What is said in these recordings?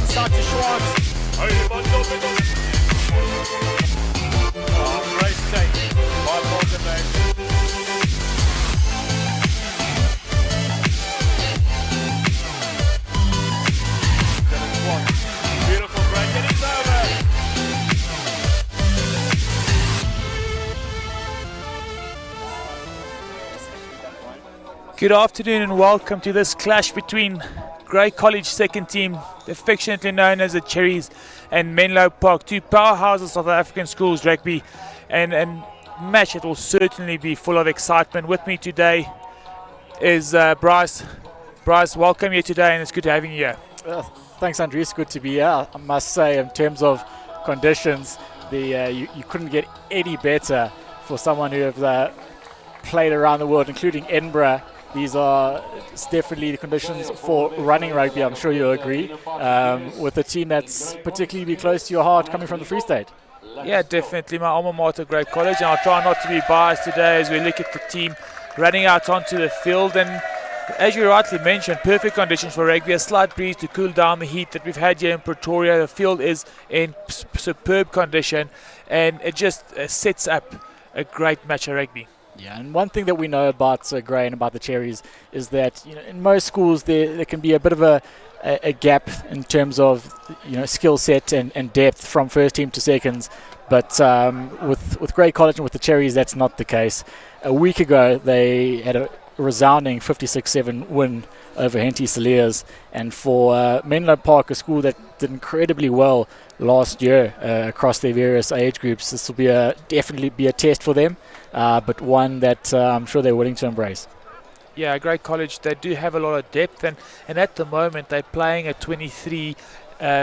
inside to Schwartz. Oh, great take by Morgan. Beautiful break, and it's over. Good afternoon and welcome to this clash between Grey College second team, affectionately known as the Cherries, and Menlopark, two powerhouses of South African schools rugby, and match that will certainly be full of excitement. With me today is Bryce. Bryce, welcome here today, and it's good having you here. Thanks, Andrew. Good to be here. I must say, in terms of conditions, you couldn't get any better for someone who have played around the world, including Edinburgh. These are definitely the conditions for running rugby, I'm sure you'll agree, with a team that's particularly close to your heart coming from the Free State. Yeah, definitely. My alma mater, Grey College, and I'll try not to be biased today as we look at the team running out onto the field. And as you rightly mentioned, perfect conditions for rugby, a slight breeze to cool down the heat that we've had here in Pretoria. The field is in superb condition, and it just sets up a great match of rugby. Yeah, and one thing that we know about Grey and about the Cherries is that in most schools there can be a bit of a gap in terms of skill set and depth from first team to seconds, but with Grey College and with the Cherries that's not the case. A week ago they had a resounding 56-7 win over Henty Saliers, and for Menlopark, a school that did incredibly well last year across their various age groups, this will definitely be a test for them, but one that I'm sure they're willing to embrace. Yeah, Grey College, they do have a lot of depth, and at the moment they're playing a 23,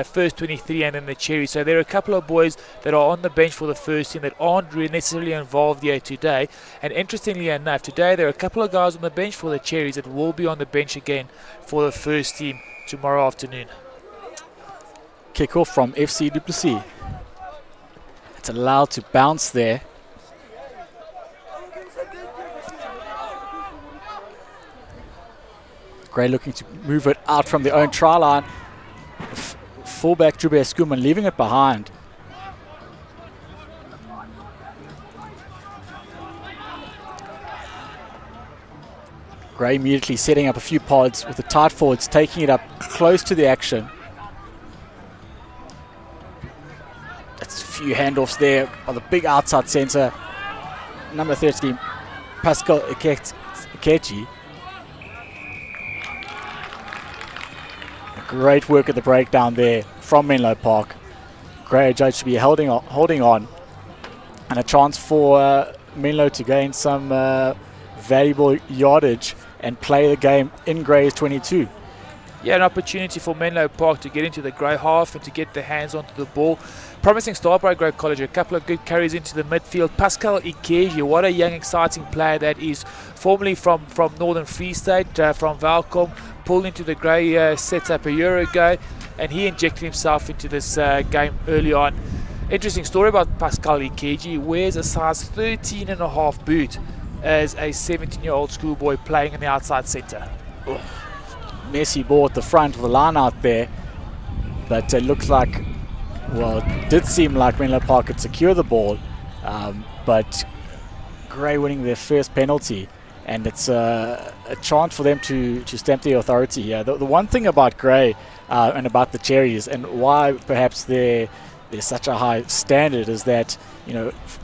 first 23 and then the Cherries. So there are a couple of boys that are on the bench for the first team that aren't really necessarily involved here today. And interestingly enough, today there are a couple of guys on the bench for the Cherries that will be on the bench again for the first team tomorrow afternoon. Kick-off from FC Du Plessis. It's allowed to bounce there. Grey looking to move it out from their own try line. Fullback Jube Skuman leaving it behind. Grey immediately setting up a few pods with the tight forwards taking it up close to the action. That's a few handoffs there by the big outside centre. Number 13, Pascal Ikechi. Great work at the breakdown there from Menlopark. Grey judged to be holding on, and a chance for Menlo to gain some valuable yardage and play the game in Grey's 22. Yeah, an opportunity for Menlopark to get into the Grey half and to get their hands onto the ball. Promising start by Grey College, a couple of good carries into the midfield. Pascal Ikeji, what a young exciting player that is, formerly from Northern Free State, from Valcom, pulled into the Grey setup a year ago, and he injected himself into this game early on. Interesting story about Pascal Ikeji. Wears a size 13.5 boot as a 17-year-old schoolboy playing in the outside centre. Messy ball at the front of the line out there, but it looks like, well, it did seem like Menlopark could secure the ball, but Grey winning their first penalty, and it's a chance for them to stamp their authority here. The one thing about Grey and about the Cherries, and why perhaps there's such a high standard, is that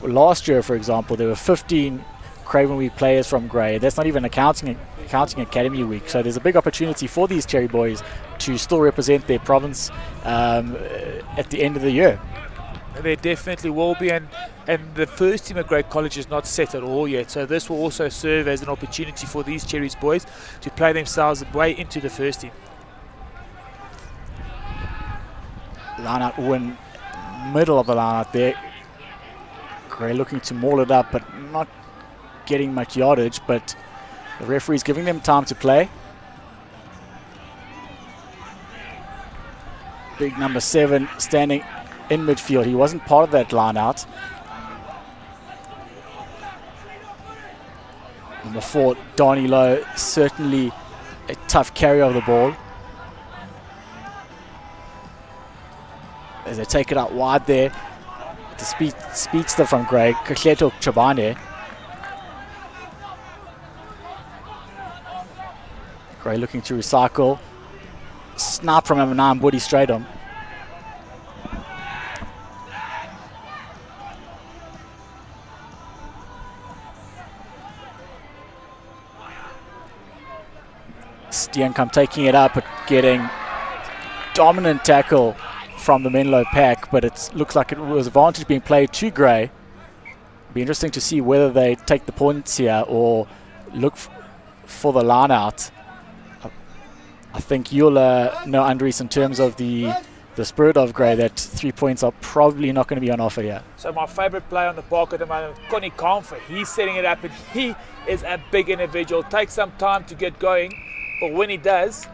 last year, for example, there were 15 Craven Week players from Grey. That's not even accounting Academy Week. So there's a big opportunity for these Cherry boys to still represent their province at the end of the year. There definitely will be, and the first team at Grey College is not set at all yet. So this will also serve as an opportunity for these Cherries boys to play themselves way into the first team. Line out win, middle of the line out there. Grey looking to maul it up, but not getting much yardage, but the referee's giving them time to play. Big number 7 standing in midfield. He wasn't part of that line out. Number 4, Donnie Lowe, certainly a tough carry of the ball. as they take it out wide there. The speedster from Grey, Kakleto Chabane. Grey looking to recycle. Snap from Amanan Woody straight on. Steenkamp taking it up, but getting dominant tackle from the Menlo pack, but it looks like it was advantage being played to Grey. Be interesting to see whether they take the points here or look for the line out. I think you'll know, Andries, in terms of the spirit of Grey, that 3 points are probably not going to be on offer here. So my favourite player on the park at the moment, Connie Comfort, he's setting it up, and he is a big individual. Takes some time to get going, but when he does,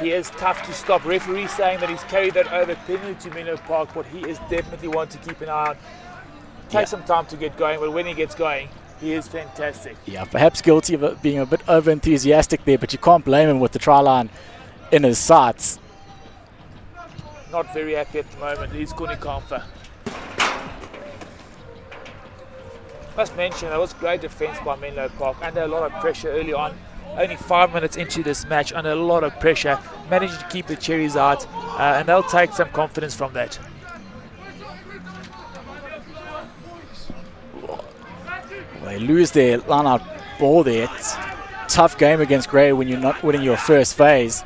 he is tough to stop. Referee saying that he's carried that over penalty to Menlopark, but he is definitely one to keep an eye on. Takes some time to get going, but when he gets going, he is fantastic. Yeah, perhaps guilty of being a bit over-enthusiastic there, but you can't blame him with the try line in his sights. Not very happy at the moment. He's Connie Comfort. Must mention, that was great defence by Menlopark, under a lot of pressure early on. Only 5 minutes into this match, under a lot of pressure, managing to keep the cherries out, and they'll take some confidence from that. They lose their line-out ball there. It's a tough game against Grey when you're not winning your first phase,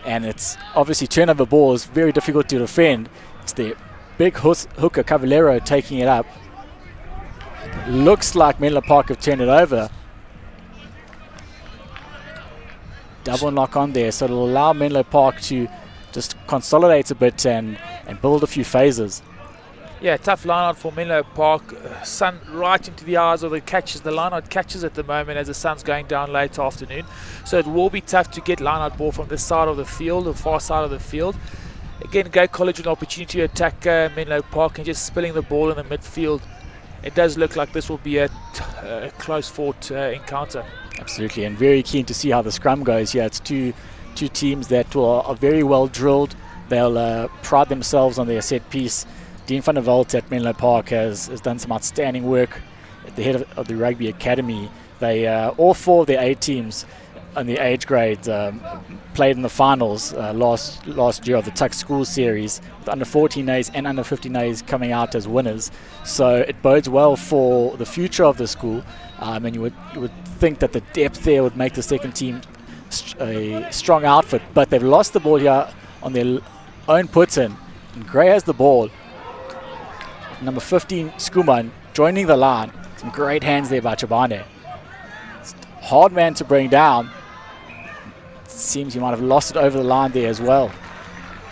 and it's obviously turnover ball is very difficult to defend. It's the big hooker Cavallero taking it up. Looks like Menlopark have turned it over. Double knock on there, so it'll allow Menlopark to just consolidate a bit and build a few phases. Yeah, tough line out for Menlopark. Sun right into the eyes of the catches. The line out catches at the moment as the sun's going down late afternoon. So it will be tough to get line out ball from this side of the field, the far side of the field. Again, Grey College an opportunity to attack Menlopark and just spilling the ball in the midfield. It does look like this will be a close fought encounter. Absolutely, and very keen to see how the scrum goes here. It's two teams that are very well drilled. They'll pride themselves on their set piece. Dean van der Walt at Menlopark has done some outstanding work at the head of the Rugby Academy. They all 4 of their 8 teams in the age grade played in the finals last year of the Tuck School Series, with under 14 A's and under 15 A's coming out as winners. So it bodes well for the future of the school, and you would think that the depth there would make the second team a strong outfit, but they've lost the ball here on their own put-in, and Grey has the ball. Number 15, Skuman, joining the line. Some great hands there by Chabane. Hard man to bring down. Seems he might have lost it over the line there as well.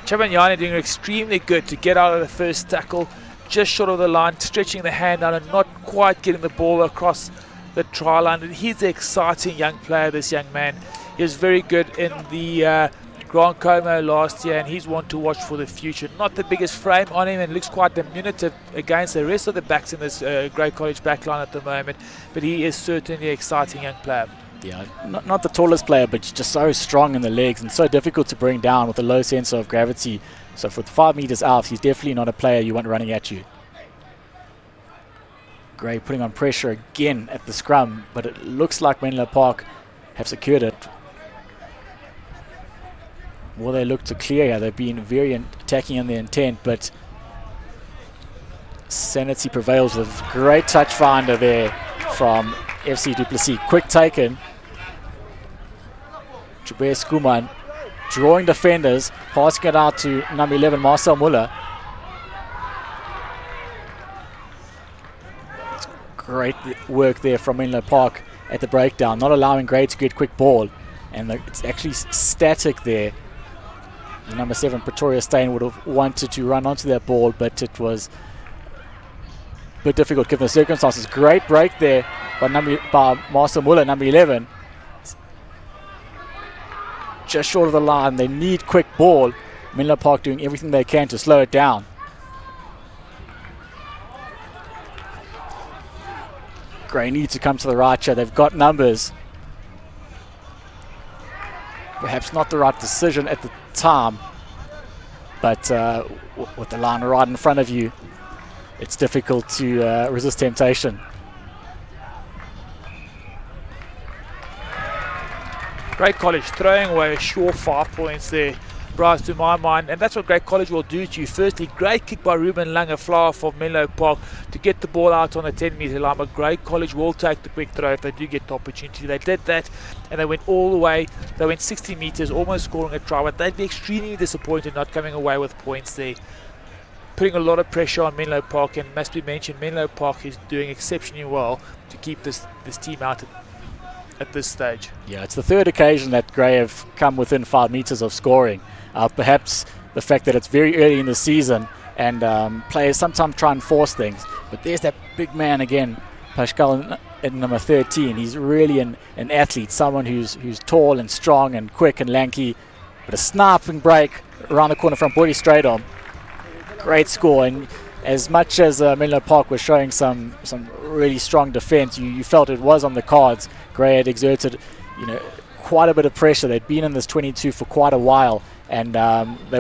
Chabanyane doing extremely good to get out of the first tackle, just short of the line, stretching the hand out and not quite getting the ball across the try line. And he's an exciting young player, this young man. He was very good in the Grand Como last year, and he's one to watch for the future. Not the biggest frame on him, and looks quite diminutive against the rest of the backs in this Grey College backline at the moment, but he is certainly an exciting young player. Yeah, not the tallest player, but just so strong in the legs and so difficult to bring down with a low sense of gravity. So for 5 meters out, he's definitely not a player you want running at you. Grey putting on pressure again at the scrum, but it looks like Menlopark have secured it. Will they look to clear here? They've been very attacking in their intent, but sanity prevails with great touch finder there from FC Du Plessis. Quick taken. Jabir Skuman drawing defenders, passing it out to number 11, Marcel Muller. It's great work there from Menlopark at the breakdown, not allowing Grey to get quick ball. And it's actually static there. The number 7, Pretoria Steyn, would have wanted to run onto that ball, but it was a bit difficult given the circumstances. Great break there by Marcel Muller, number 11. Just short of the line. They need quick ball. Menlopark doing everything they can to slow it down. Grey need to come to the right here. They've got numbers. Perhaps not the right decision at the time. but with the line right in front of you, it's difficult to resist temptation. Great College throwing away a sure 5 points there, Bryce, to my mind, and that's what Great College will do to you. Firstly, great kick by Ruben Lang, a fly for Menlopark to get the ball out on the 10-metre line, but Great College will take the quick throw if they do get the opportunity. They did that, and they went all the way. They went 60 metres, almost scoring a try, but they'd be extremely disappointed not coming away with points there. Putting a lot of pressure on Menlopark, and must be mentioned, Menlopark is doing exceptionally well to keep this team out at this stage. Yeah, it's the third occasion that Grey have come within 5 metres of scoring. Perhaps the fact that it's very early in the season and players sometimes try and force things. But there's that big man again, Pascal in number 13. He's really an athlete, someone who's tall and strong and quick and lanky. But a sniping break around the corner from Body straight on. Great score. And as much as Menlopark was showing some really strong defence, you felt it was on the cards. Grey had exerted, quite a bit of pressure. They'd been in this 22 for quite a while, and they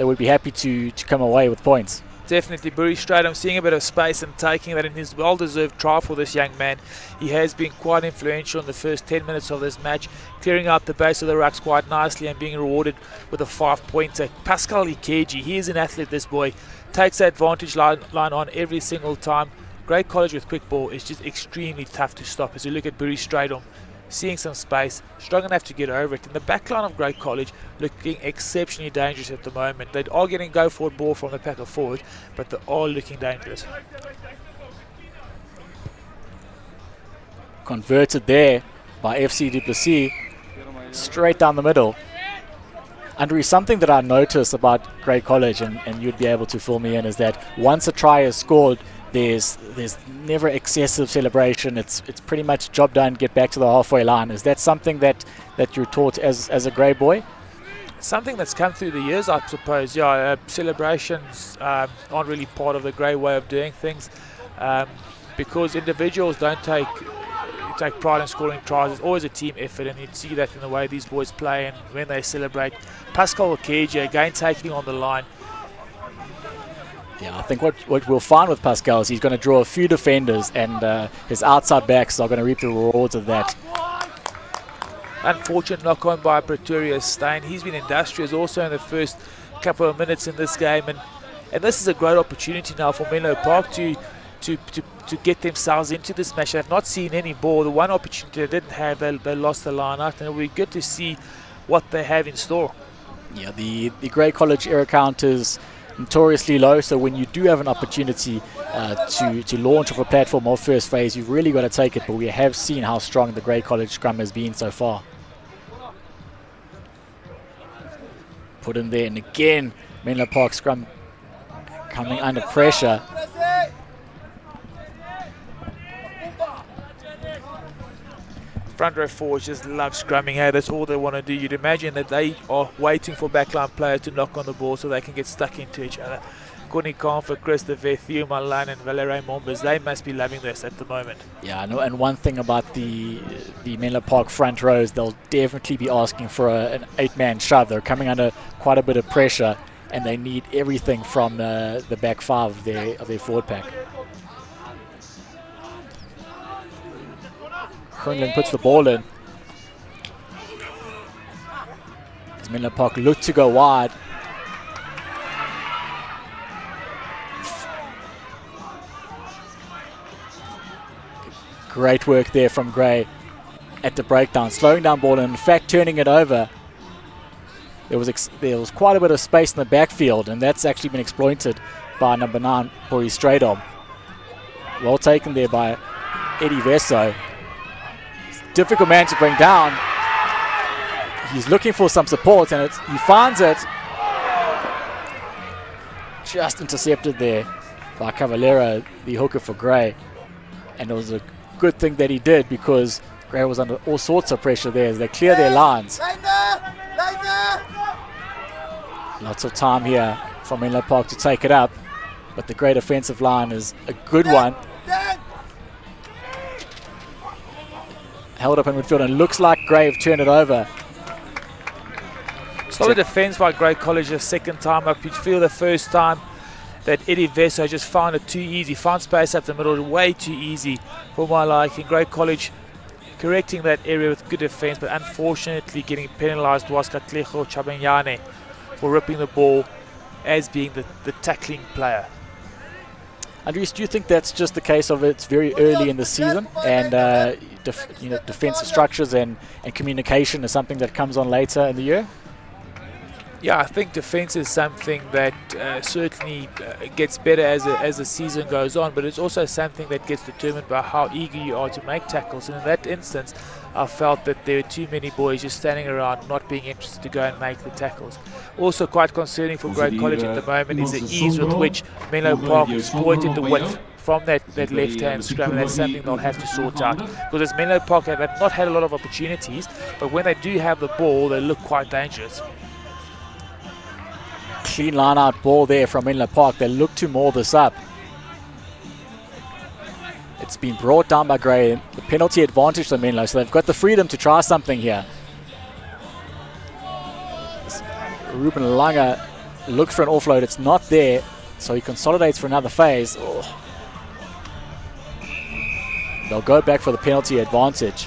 would be happy to come away with points. Definitely, Bury Straight. I'm seeing a bit of space and taking that in his well-deserved try for this young man. He has been quite influential in the first 10 minutes of this match, clearing out the base of the rucks quite nicely and being rewarded with a 5-pointer. Pascal Ikeji, he is an athlete, this boy. Takes the advantage line on every single time. Great College with quick ball is just extremely tough to stop. As you look at Bury Straight on, seeing some space, strong enough to get over it. And the back line of Great College looking exceptionally dangerous at the moment. They are getting go-forward ball from the pack of forward, but they are looking dangerous. Converted there by FC Du Plessis, straight down the middle. Andrew, something that I noticed about Great College, and you'd be able to fill me in, is that once a try is scored, there's never excessive celebration. It's pretty much job done, get back to the halfway line. Is that something that you're taught as a Grey boy? Something that's come through the years, I suppose. Yeah, celebrations aren't really part of the Grey way of doing things, because individuals don't take pride in scoring tries. It's always a team effort, and you'd see that in the way these boys play and when they celebrate. Pascal Ikeji again taking on the line. Yeah, I think what we'll find with Pascal is he's going to draw a few defenders, and his outside backs are going to reap the rewards of that. Unfortunate knock on by Pretorius Steyn. He's been industrious also in the first couple of minutes in this game, and this is a great opportunity now for Menlopark to get themselves into this match. They've not seen any ball. The one opportunity they didn't have, they lost the line out, and it'll be good to see what they have in store. Yeah, the Grey College error count is notoriously low, so when you do have an opportunity to launch off a platform of first phase, you've really got to take it. But we have seen how strong the Grey College scrum has been so far. Put in there, and again Menlopark scrum coming under pressure. Front row forwards just love scrumming. Hey, that's all they want to do. You'd imagine that they are waiting for backline players to knock on the ball so they can get stuck into each other. Connie Confer, Chris De Vet, Theo Malan and Valerie Mombas, they must be loving this at the moment. Yeah, I know. And one thing about the Menlopark front rows, they'll definitely be asking for an 8-man shove. They're coming under quite a bit of pressure, and they need everything from the back five of their forward pack. Groenland puts the ball in. As Menlopark look to go wide. Great work there from Grey at the breakdown, slowing down ball and in fact turning it over. There was quite a bit of space in the backfield, and that's actually been exploited by number 9, Boris Stradom. Well taken there by Eddie Vesso. Difficult man to bring down. He's looking for some support, and he finds it. Just intercepted there by Cavallero, the hooker for Grey. And it was a good thing that he did, because Grey was under all sorts of pressure there as they clear their lines. Lots of time here for Menlopark to take it up, but the Grey defensive line is a good one. Held up in midfield, and looks like Grey have turned it over. Solid defence by Grey College the second time up. You'd feel the first time that Eddie Vesso just found it too easy, found space up the middle, way too easy for my liking. Grey College correcting that area with good defence, but unfortunately getting penalised was Katlego Chabenyane for ripping the ball as being the tackling player. Andries, do you think that's just the case of it's very early in the season and defensive structures and communication is something that comes on later in the year? Yeah, I think defence is something that certainly gets better as the season goes on, but it's also something that gets determined by how eager you are to make tackles. And in that instance, I felt that there were too many boys just standing around not being interested to go and make the tackles. Also quite concerning for Grey College at the moment is the ease with which Menlopark exploited the width from that left-hand scrum, and that's something they'll have to sort out. Because as Menlopark have not had a lot of opportunities, but when they do have the ball, they look quite dangerous. Clean line-out ball there from Menlopark. They look to maul this up. It's been brought down by Grey. The penalty advantage to Menlo, so they've got the freedom to try something here. Ruben Lange looks for an offload. It's not there, so he consolidates for another phase. Oh. They'll go back for the penalty advantage.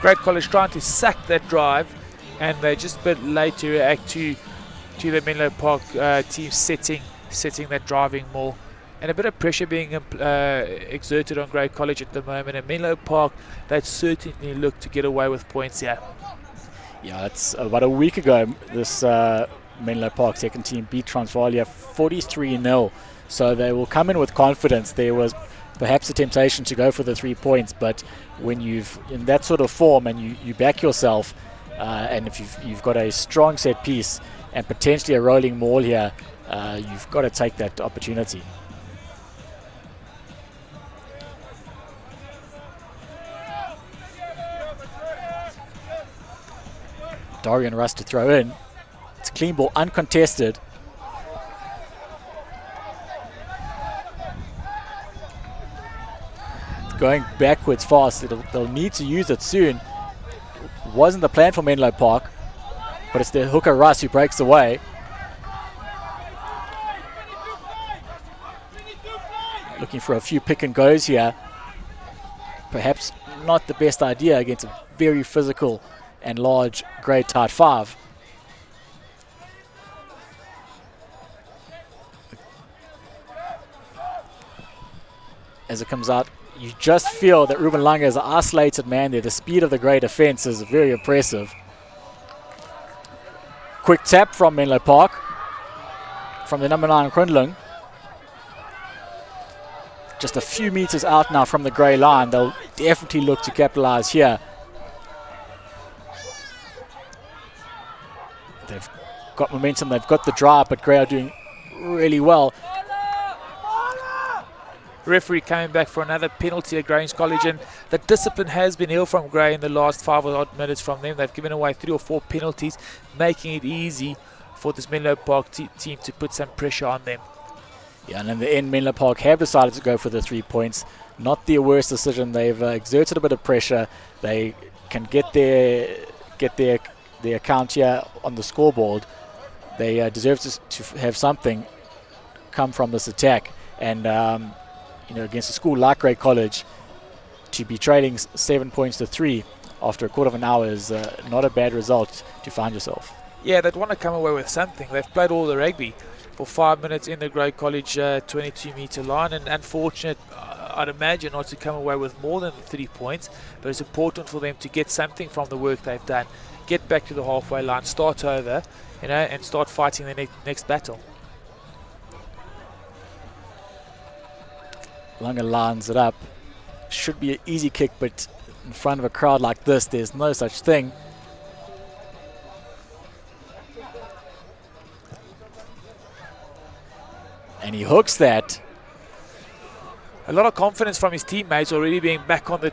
Grey College trying to sack that drive, and they're just a bit late to react to the Menlopark team setting that driving more, and a bit of pressure being exerted on Grey College at the moment. And Menlopark, they certainly look to get away with points here. Yeah, that's about a week ago. This Menlopark second team beat Transvaal 43-0, so they will come in with confidence. There was perhaps a temptation to go for the 3 points, but when you've in that sort of form and you back yourself, and if you've got a strong set piece and potentially a rolling maul here, you've got to take that opportunity. Dorian Russ to throw in. It's a clean ball, uncontested. Going backwards fast. They'll need to use it soon. Wasn't the plan for Menlopark, but it's the hooker Russ who breaks away. Looking for a few pick and goes here. Perhaps not the best idea against a very physical and large grade tight 5. As it comes out, you just feel that Ruben Lange is an isolated man there. The speed of the grey defence is very impressive. Quick tap from Menlopark, from the number 9 Krundling. Just a few metres out now from the grey line. They'll definitely look to capitalise here. They've got momentum, they've got the drive, but Grey are doing really well. Referee coming back for another penalty at Grange College, and the discipline has been ill from Grey in the last 5 or odd minutes from them. They've given away 3 or 4 penalties, making it easy for this Menlopark team to put some pressure on them. Yeah, and in the end, Menlopark have decided to go for the 3 points. Not the worst decision. They've exerted a bit of pressure. They can get their account here on the scoreboard. They deserve to have something come from this attack, and against a school like Grey College, to be trailing 7 points to 3 after a quarter of an hour is not a bad result to find yourself. Yeah, they'd want to come away with something. They've played all the rugby for 5 minutes in the Grey College 22-metre line, and unfortunate, I'd imagine, not to come away with more than 3 points, but it's important for them to get something from the work they've done, get back to the halfway line, start over, and start fighting the next battle. Lange lines it up. Should be an easy kick, but in front of a crowd like this, there's no such thing. And he hooks that. A lot of confidence from his teammates already being back on their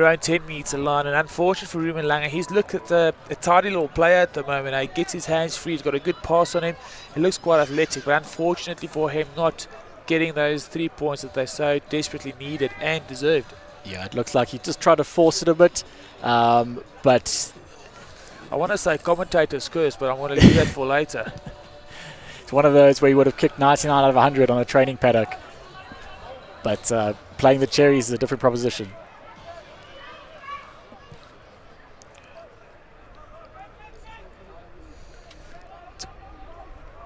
own 10-metre line, and unfortunate for Ruben Lange, he's looked at a tidy little player at the moment. He gets his hands free, he's got a good pass on him, he looks quite athletic, but unfortunately for him, not getting those 3 points that they so desperately needed and deserved. Yeah, it looks like he just tried to force it a bit, but I want to say commentator's curse, but I'm going to leave that for later. it's one of those where he would have kicked 99 out of 100 on a training paddock. But playing the cherries is a different proposition.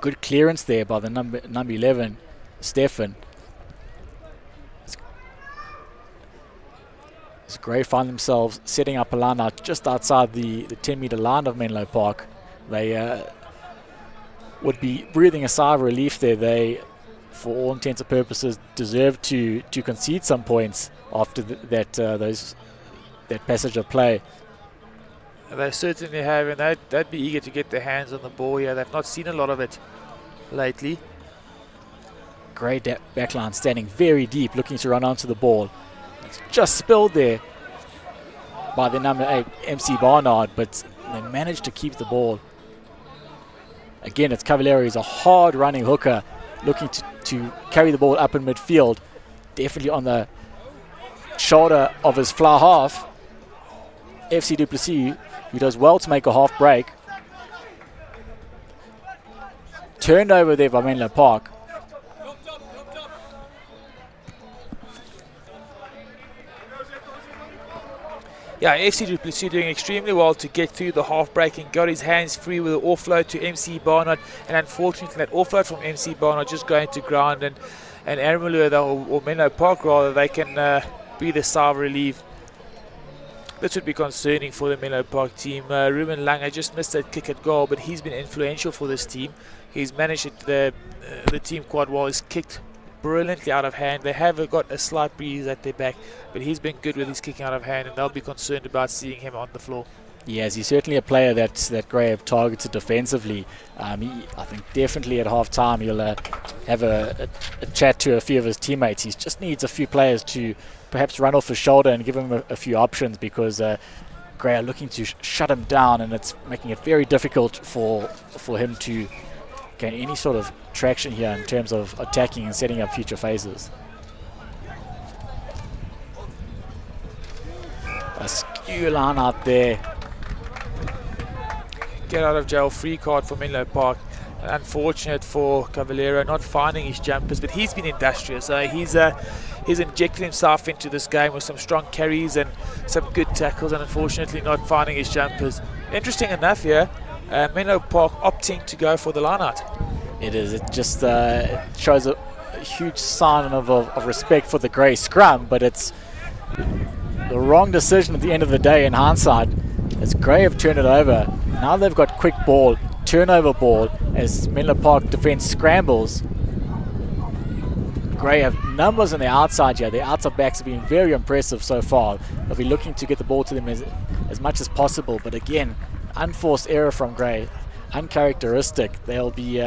Good clearance there by the number 11, Stefan. As Grey find themselves setting up a line out just outside the 10-metre line of Menlo Park. They would be breathing a sigh of relief there. They, for all intents and purposes, deserve to concede some points after that passage of play. They certainly have, and they'd be eager to get their hands on the ball here. They've not seen a lot of it lately. Grey backline standing very deep, looking to run onto the ball. It's just spilled there by the number 8, MC Barnard, but they managed to keep the ball. Again, it's Cavalieri, who's a hard-running hooker, looking to carry the ball up in midfield. Definitely on the shoulder of his fly half, FC du Plessis, who does well to make a half break. Turned over there by Menlo Park. Yeah, FC du Plessis doing extremely well to get through the half break and got his hands free with an offload to MC Barnard, and unfortunately that offload from MC Barnard just going to ground, and Ermelo or Menlo Park rather, they can breathe a sigh of relief. This would be concerning for the Menlo Park team. Ruben Lange just missed that kick at goal, but he's been influential for this team. He's managed the team quite well. He's kicked brilliantly out of hand. They have got a slight breeze at their back, but he's been good with his kicking out of hand, and they'll be concerned about seeing him on the floor. Yes, he's certainly a player that Grey have targeted defensively. I think definitely at half-time he'll have a chat to a few of his teammates. He just needs a few players to perhaps run off his shoulder and give him a few options, because Grey are looking to shut him down, and it's making it very difficult for him to gain any sort of traction here in terms of attacking and setting up future phases. A skew line out there. Get out of jail free card for Menlo Park. Unfortunate for Cavaliero not finding his jumpers, but he's been industrious. He's injected himself into this game with some strong carries and some good tackles, and unfortunately not finding his jumpers. Interesting enough here, Menlo Park opting to go for the line-out. It is. It just shows a huge sign of respect for the Grey scrum, but it's the wrong decision at the end of the day in hindsight, as Grey have turned it over. Now they've got quick ball, turnover ball, as Menlo Park defence scrambles. Grey have numbers on the outside here. Their outside backs have been very impressive so far. They'll be looking to get the ball to them as much as possible, but again, unforced error from Grey. Uncharacteristic. They'll be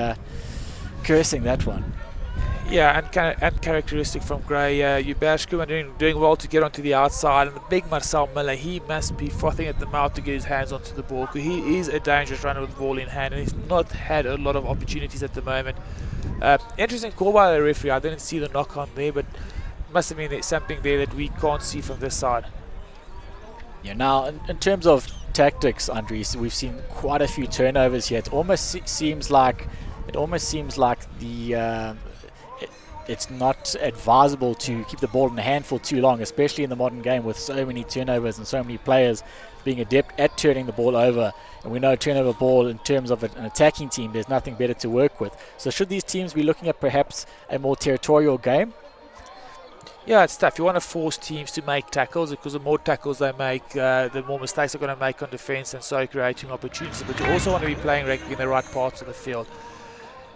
cursing that one. Yeah, uncharacteristic from Grey. Ubashku doing well to get onto the outside, and the big Marcel Miller, he must be frothing at the mouth to get his hands onto the ball, because he is a dangerous runner with the ball in hand, and he's not had a lot of opportunities at the moment. Interesting call by the referee. I didn't see the knock on there, but must have been something there that we can't see from this side. Yeah, now in terms of tactics, Andries, we've seen quite a few turnovers here. It almost seems like it's not advisable to keep the ball in the hand for too long, especially in the modern game with so many turnovers and so many players being adept at turning the ball over. And we know turnover ball, in terms of an attacking team, there's nothing better to work with. So should these teams be looking at perhaps a more territorial game? Yeah, it's tough. You want to force teams to make tackles, because the more tackles they make, the more mistakes they're going to make on defence, and so creating opportunities. But you also want to be playing rugby in the right parts of the field.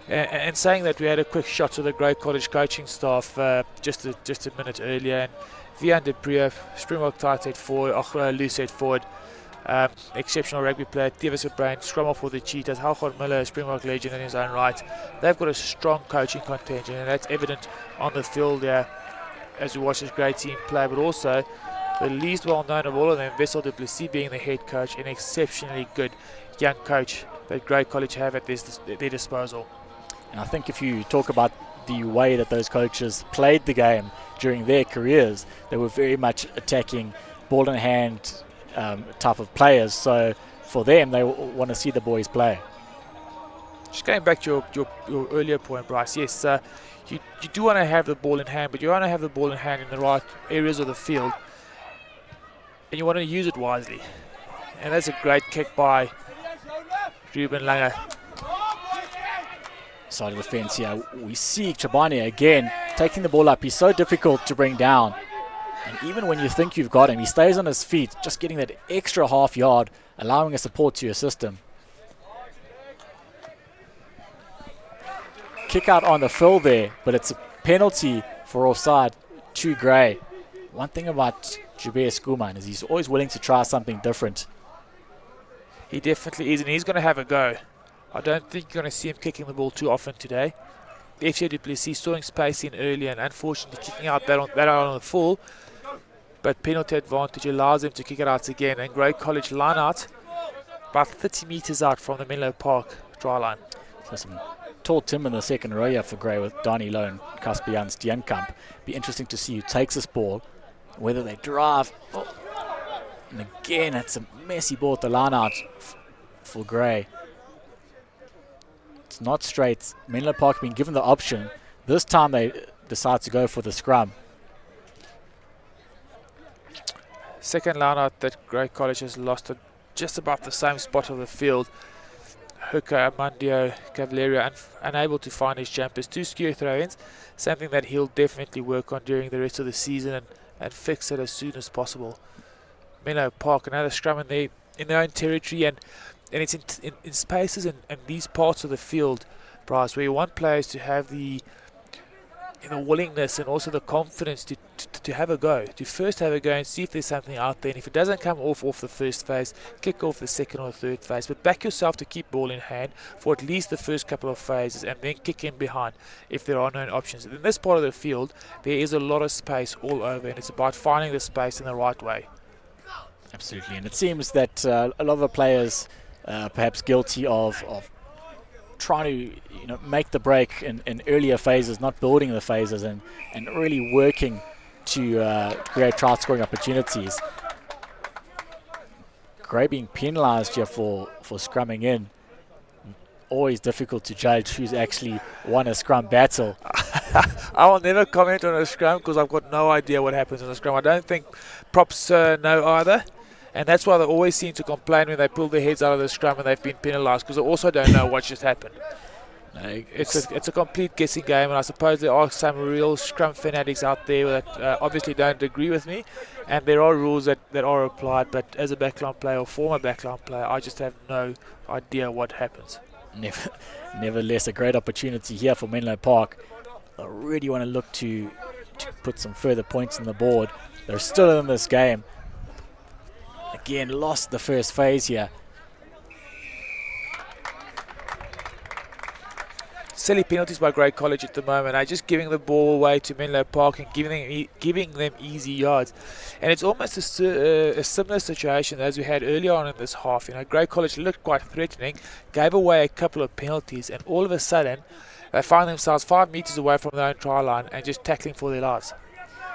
And saying that, we had a quick shot to the Grey College coaching staff just a minute earlier, and Vian de Breu, Springbok tight head forward, loose head forward, exceptional rugby player, Davis O'Brien, scrum off for the Cheetahs, Halchard Miller, Springbok legend in his own right. They've got a strong coaching contingent, and that's evident on the field there as we watch this great team play, but also the least well known of all of them, Wessel du Plessis, being the head coach, an exceptionally good young coach that Grey College have at their disposal. And I think if you talk about the way that those coaches played the game, during their careers, they were very much attacking ball in hand type of players. So for them, they want to see the boys play. Just going back to your earlier point, Bryce, yes, you do want to have the ball in hand, but you want to have the ball in hand in the right areas of the field, and you want to use it wisely. And that's a great kick by Ruben Langer. Side of the fence here, we see Chabane again taking the ball up. He's so difficult to bring down, and even when you think you've got him, he stays on his feet, just getting that extra half yard, allowing a support to your system. Kick out on the fill there, but it's a penalty for offside to Gray. One thing about Jubei Skuman is he's always willing to try something different. He definitely is, and he's going to have a go. I don't think you're going to see him kicking the ball too often today. FJ du Plessis sawing space in early and unfortunately kicking out that on the full, but penalty advantage allows him to kick it out again, and Grey College line out about 30 metres out from the Menlopark try line. So some tall Tim in the second row here for Grey with Donnie Lowe and Caspian Steenkamp. Be interesting to see who takes this ball, whether they drive. Oh. And again, it's a messy ball at the line out for Grey. It's not straight. Menlopark being given the option. This time they decide to go for the scrum. Second line out that Grey College has lost at just about the same spot of the field. Hooker, Amandio, Cavaleria unable to find his jumpers. 2 skew throw-ins, something that he'll definitely work on during the rest of the season and fix it as soon as possible. Menlopark, another scrum in their own territory, and it's in spaces and these parts of the field, Bryce, where you want players to have the willingness and also the confidence to have a go, to first have a go and see if there's something out there, and if it doesn't come off the first phase, kick off the second or third phase, but back yourself to keep ball in hand for at least the first couple of phases and then kick in behind if there are no options. In this part of the field, there is a lot of space all over, and it's about finding the space in the right way. Absolutely, and it seems that a lot of the players perhaps guilty of trying to make the break in earlier phases, not building the phases and really working to create try scoring opportunities. Gray being penalised here for scrumming in. Always difficult to judge who's actually won a scrum battle. I will never comment on a scrum because I've got no idea what happens in a scrum. I don't think props know either. And that's why they always seem to complain when they pull their heads out of the scrum and they've been penalised, because they also don't know what just happened. It's a complete guessing game, and I suppose there are some real scrum fanatics out there that obviously don't agree with me, and there are rules that are applied, but as a backline player or former backline player, I just have no idea what happens. Nevertheless, a great opportunity here for Menlopark. They really want to look to put some further points on the board. They're still in this game. Again, lost the first phase here. Silly penalties by Grey College at the moment. Just giving the ball away to Menlopark and giving them easy yards. And it's almost a similar situation as we had earlier on in this half. Grey College looked quite threatening, gave away a couple of penalties, and all of a sudden they find themselves 5 metres away from their own try line and just tackling for their lives.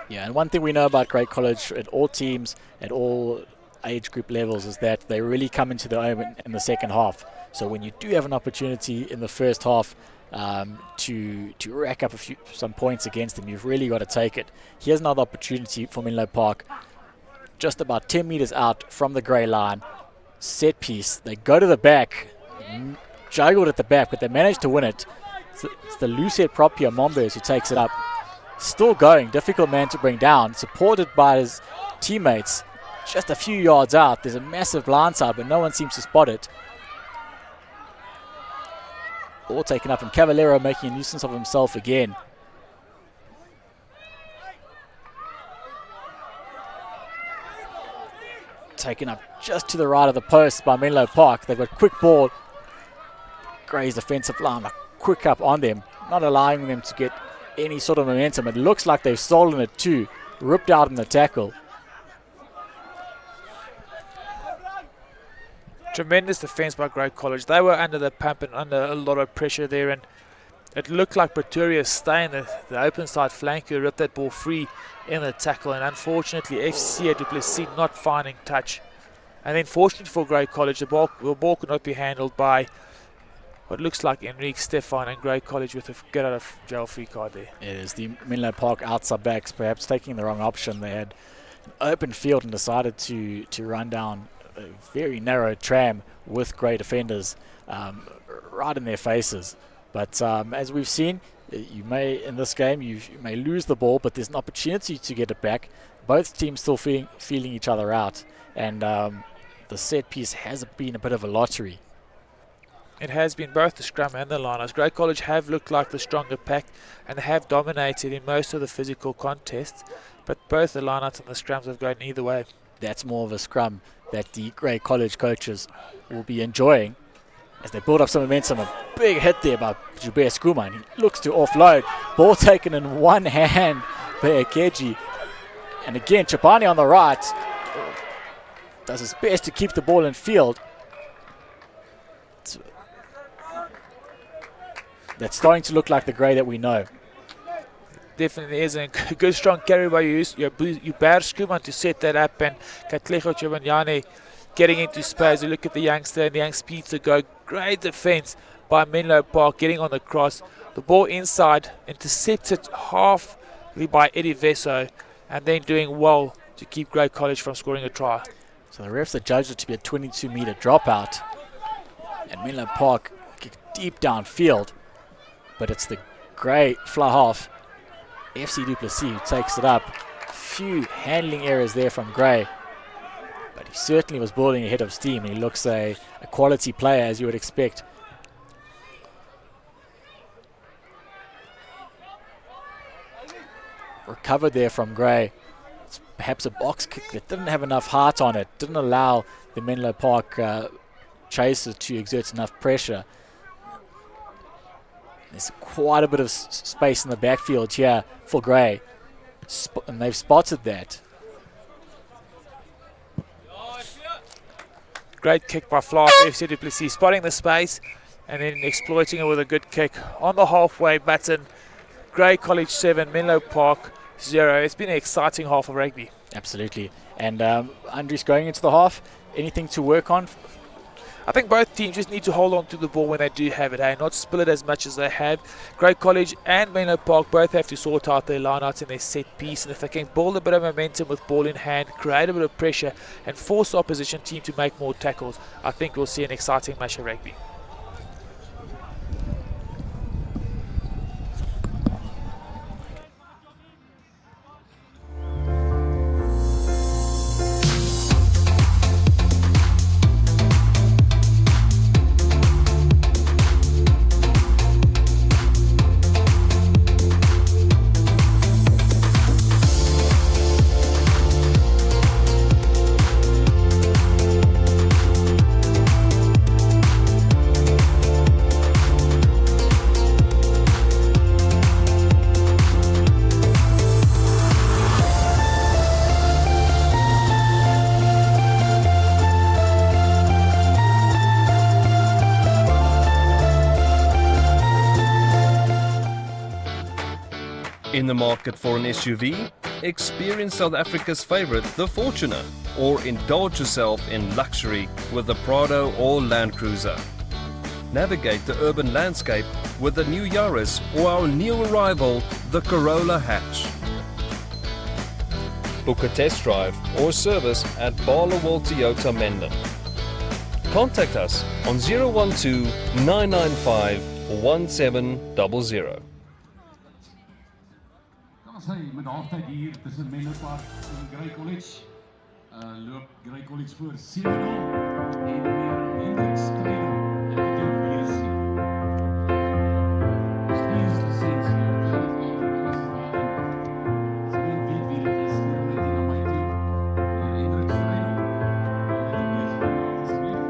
Yeah, and one thing we know about Grey College at all teams, at all age group levels, is that they really come into their own in the second half. So when you do have an opportunity in the first half to rack up some points against them, you've really got to take it. Here's another opportunity for Menlopark, just about 10 metres out from the grey line. Set piece, they go to the back, juggled at the back, but they managed to win it. It's the loose head prop here, Mombers, who takes it up. Still going, difficult man to bring down, supported by his teammates. Just a few yards out, there's a massive blindside, but no one seems to spot it. All taken up, and Cavallero making a nuisance of himself again. Taken up just to the right of the post by Menlopark. They've got quick ball. Grey's defensive line, a quick up on them, not allowing them to get any sort of momentum. It looks like they've stolen it too, ripped out in the tackle. Tremendous defence by Grey College. They were under the pump and under a lot of pressure there, and It looked like Pretoria staying the open side flank who ripped that ball free in the tackle, and unfortunately FC Du Plessis not finding touch. And then fortunately for Grey College, the ball could not be handled by what looks like Enrique Stefan, and Grey College with a get out of jail free card there. It is the Menlopark outside backs perhaps taking the wrong option. They had an open field and decided to run down a very narrow tram with Grey defenders right in their faces. But as we've seen, you may in this game you may lose the ball, but there's an opportunity to get it back. Both teams still feeling each other out, and the set piece has been a bit of a lottery. It has been both the scrum and the lineouts. Grey College have looked like the stronger pack and have dominated in most of the physical contests, but both the lineouts and the scrums have gone either way. That's more of a scrum that the Grey College coaches will be enjoying as they build up some momentum. A big hit there by Joubert Skuma, and he looks to offload. Ball taken in one hand by Akeji. And again, Chapani on the right does his best to keep the ball in field. That's starting to look like the Grey that we know. Definitely is a good strong carry by Joubert Skuma to set that up, and Katlego Chibanyane getting into space. You look at the youngster and the young speed to go. Great defense by Menlopark getting on the cross. The ball inside, intercepted halfly by Eddie Vesso, and then doing well to keep Grey College from scoring a try. So the refs have judged it to be a 22-meter dropout. And Menlopark kick deep downfield, but it's the Grey fly half, FC Du Plessis, who takes it up. Few handling errors there from Grey, but he certainly was building ahead of steam. He looks a quality player, as you would expect. Recovered there from Grey. It's perhaps a box kick that didn't have enough heart on it, didn't allow the Menlopark chasers to exert enough pressure. There's quite a bit of space in the backfield here for Grey, and they've spotted that. Great kick by Flash FC Du Plessis, spotting the space and then exploiting it with a good kick on the halfway button. Grey College 7, Menlopark 0. It's been an exciting half of rugby. Absolutely. And Andries, going into the half, anything to work on? I think both teams just need to hold on to the ball when they do have it, not spill it as much as they have. Grey College and Menlopark both have to sort out their lineouts and their set piece, and if they can build a bit of momentum with ball in hand, create a bit of pressure and force the opposition team to make more tackles, I think we'll see an exciting match of rugby. In the market for an SUV? Experience South Africa's favorite, the Fortuner, or indulge yourself in luxury with the Prado or Land Cruiser. Navigate the urban landscape with the new Yaris or our new arrival, the Corolla Hatch. Book a test drive or service at Barloworld Toyota Menlyn. Contact us on 012 995 1700. Hy met halftyd hier tussen Menlopark en Grey College. Loop Grey College voor 7-0 en meer Hendrik Skredo en met jou wees. Steeds lisensie op die as jy weet wie dit is, loop net hier na my toe. Hendrik Skredo.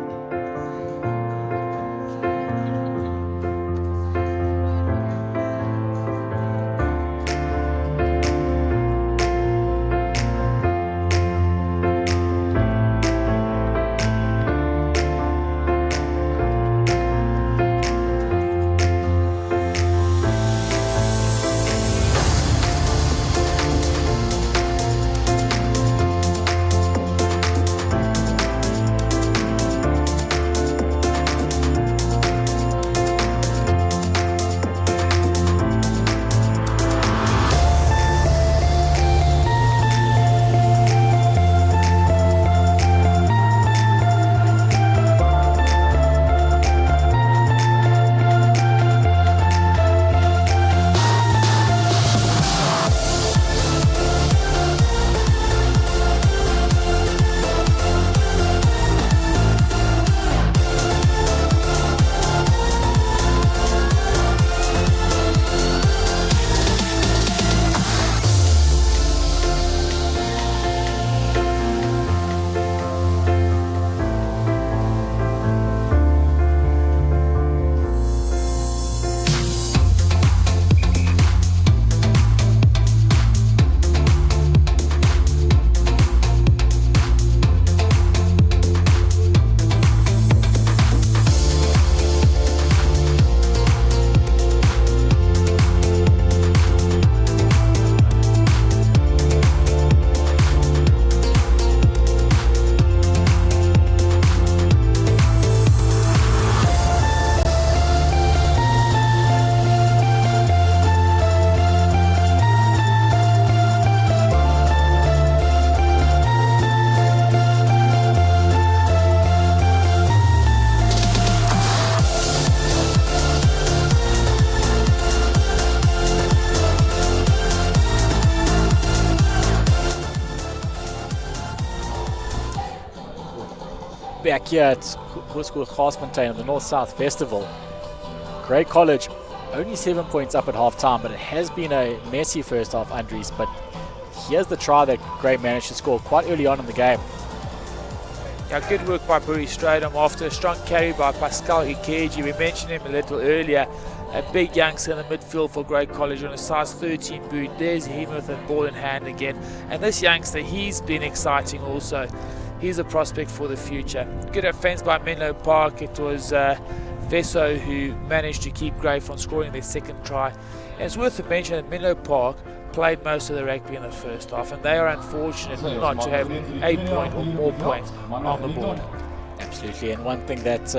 back here at Hoërskool Garsfontein on the North-South Festival. Grey College only 7 points up at half-time, but it has been a messy first half, Andries. But here's the try that Grey managed to score quite early on in the game. Yeah, good work by Bury Stradom after a strong carry by Pascal Ikeji. We mentioned him a little earlier. A big youngster in the midfield for Grey College on a size 13 boot. There's him with the ball in hand again. And this youngster, he's been exciting also. He's a prospect for the future. Good defense by Menlopark. It was Vesso who managed to keep Grey from scoring their second try. And it's worth to mention that Menlopark played most of the rugby in the first half, and they are unfortunate not to have 8 point or more points on the board. Absolutely, and one thing that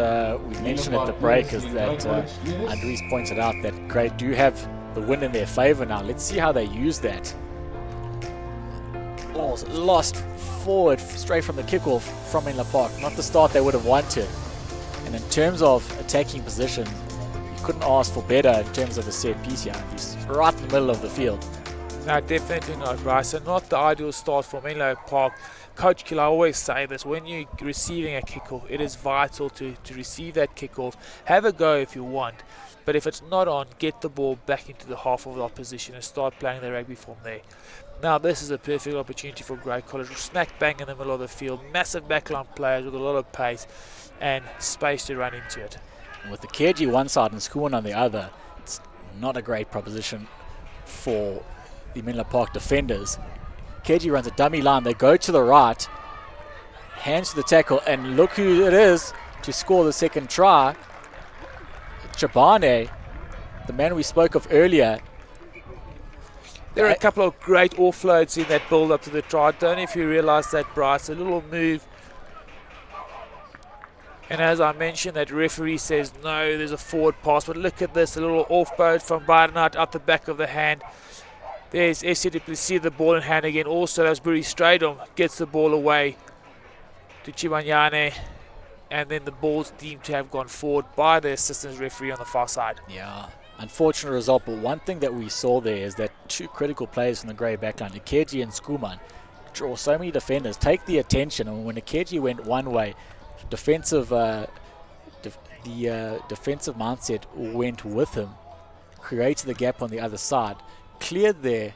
we mentioned at the break is that Andries pointed out that Grey do have the win in their favour now. Let's see how they use that. Oh, lost forward straight from the kickoff from Menlopark. Not the start they would have wanted. And in terms of attacking position, you couldn't ask for better in terms of the set piece here. He's right in the middle of the field. No, definitely not, right. So not the ideal start for Menlopark. Coach Kill, I always say this, when you're receiving a kickoff, it is vital to receive that kickoff. Have a go if you want, but if it's not on, get the ball back into the half of the opposition and start playing the rugby from there. Now this is a perfect opportunity for Grey College. Smack bang in the middle of the field, massive backline players with a lot of pace and space to run into it. And with the KG one side and Schoon on the other, it's not a great proposition for the Menlopark defenders. KG runs a dummy line, they go to the right, hands to the tackle, and look who it is to score the second try. Chabane, the man we spoke of earlier. There are a couple of great offloads in that build up to the try. I don't know if you realise that, Bryce. A little move. And as I mentioned, that referee says no, there's a forward pass. But look at this, a little offload from Barnard up the back of the hand. There's SC du Plessis, the ball in hand again. Also, as Bury Stradom gets the ball away to Chibanyane. And then the ball's deemed to have gone forward by the assistant referee on the far side. Yeah, unfortunate result. But one thing that we saw there is that two critical players from the Grey backline, Ikeji and Skuman, draw so many defenders. Take the attention. And when Ikeji went one way, defensive defensive mindset went with him, created the gap on the other side. Cleared there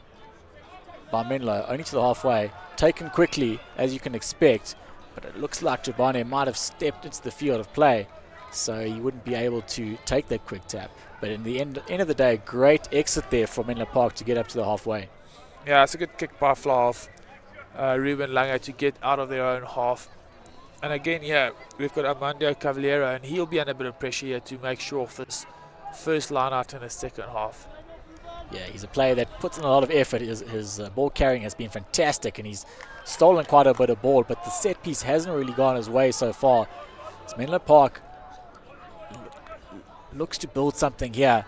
by Menlo, only to the halfway, taken quickly as you can expect, but it looks like Jabane might have stepped into the field of play, so he wouldn't be able to take that quick tap. But in the end of the day, great exit there for Menlopark to get up to the halfway. Yeah, it's a good kick by Flav, Ruben Lange to get out of their own half. And again, yeah, we've got Armando Cavaliero, and he'll be under a bit of pressure here to make sure of this first line out in the second half. Yeah, he's a player that puts in a lot of effort. His ball carrying has been fantastic, and he's stolen quite a bit of ball, but the set piece hasn't really gone his way so far. As Menlopark looks to build something here.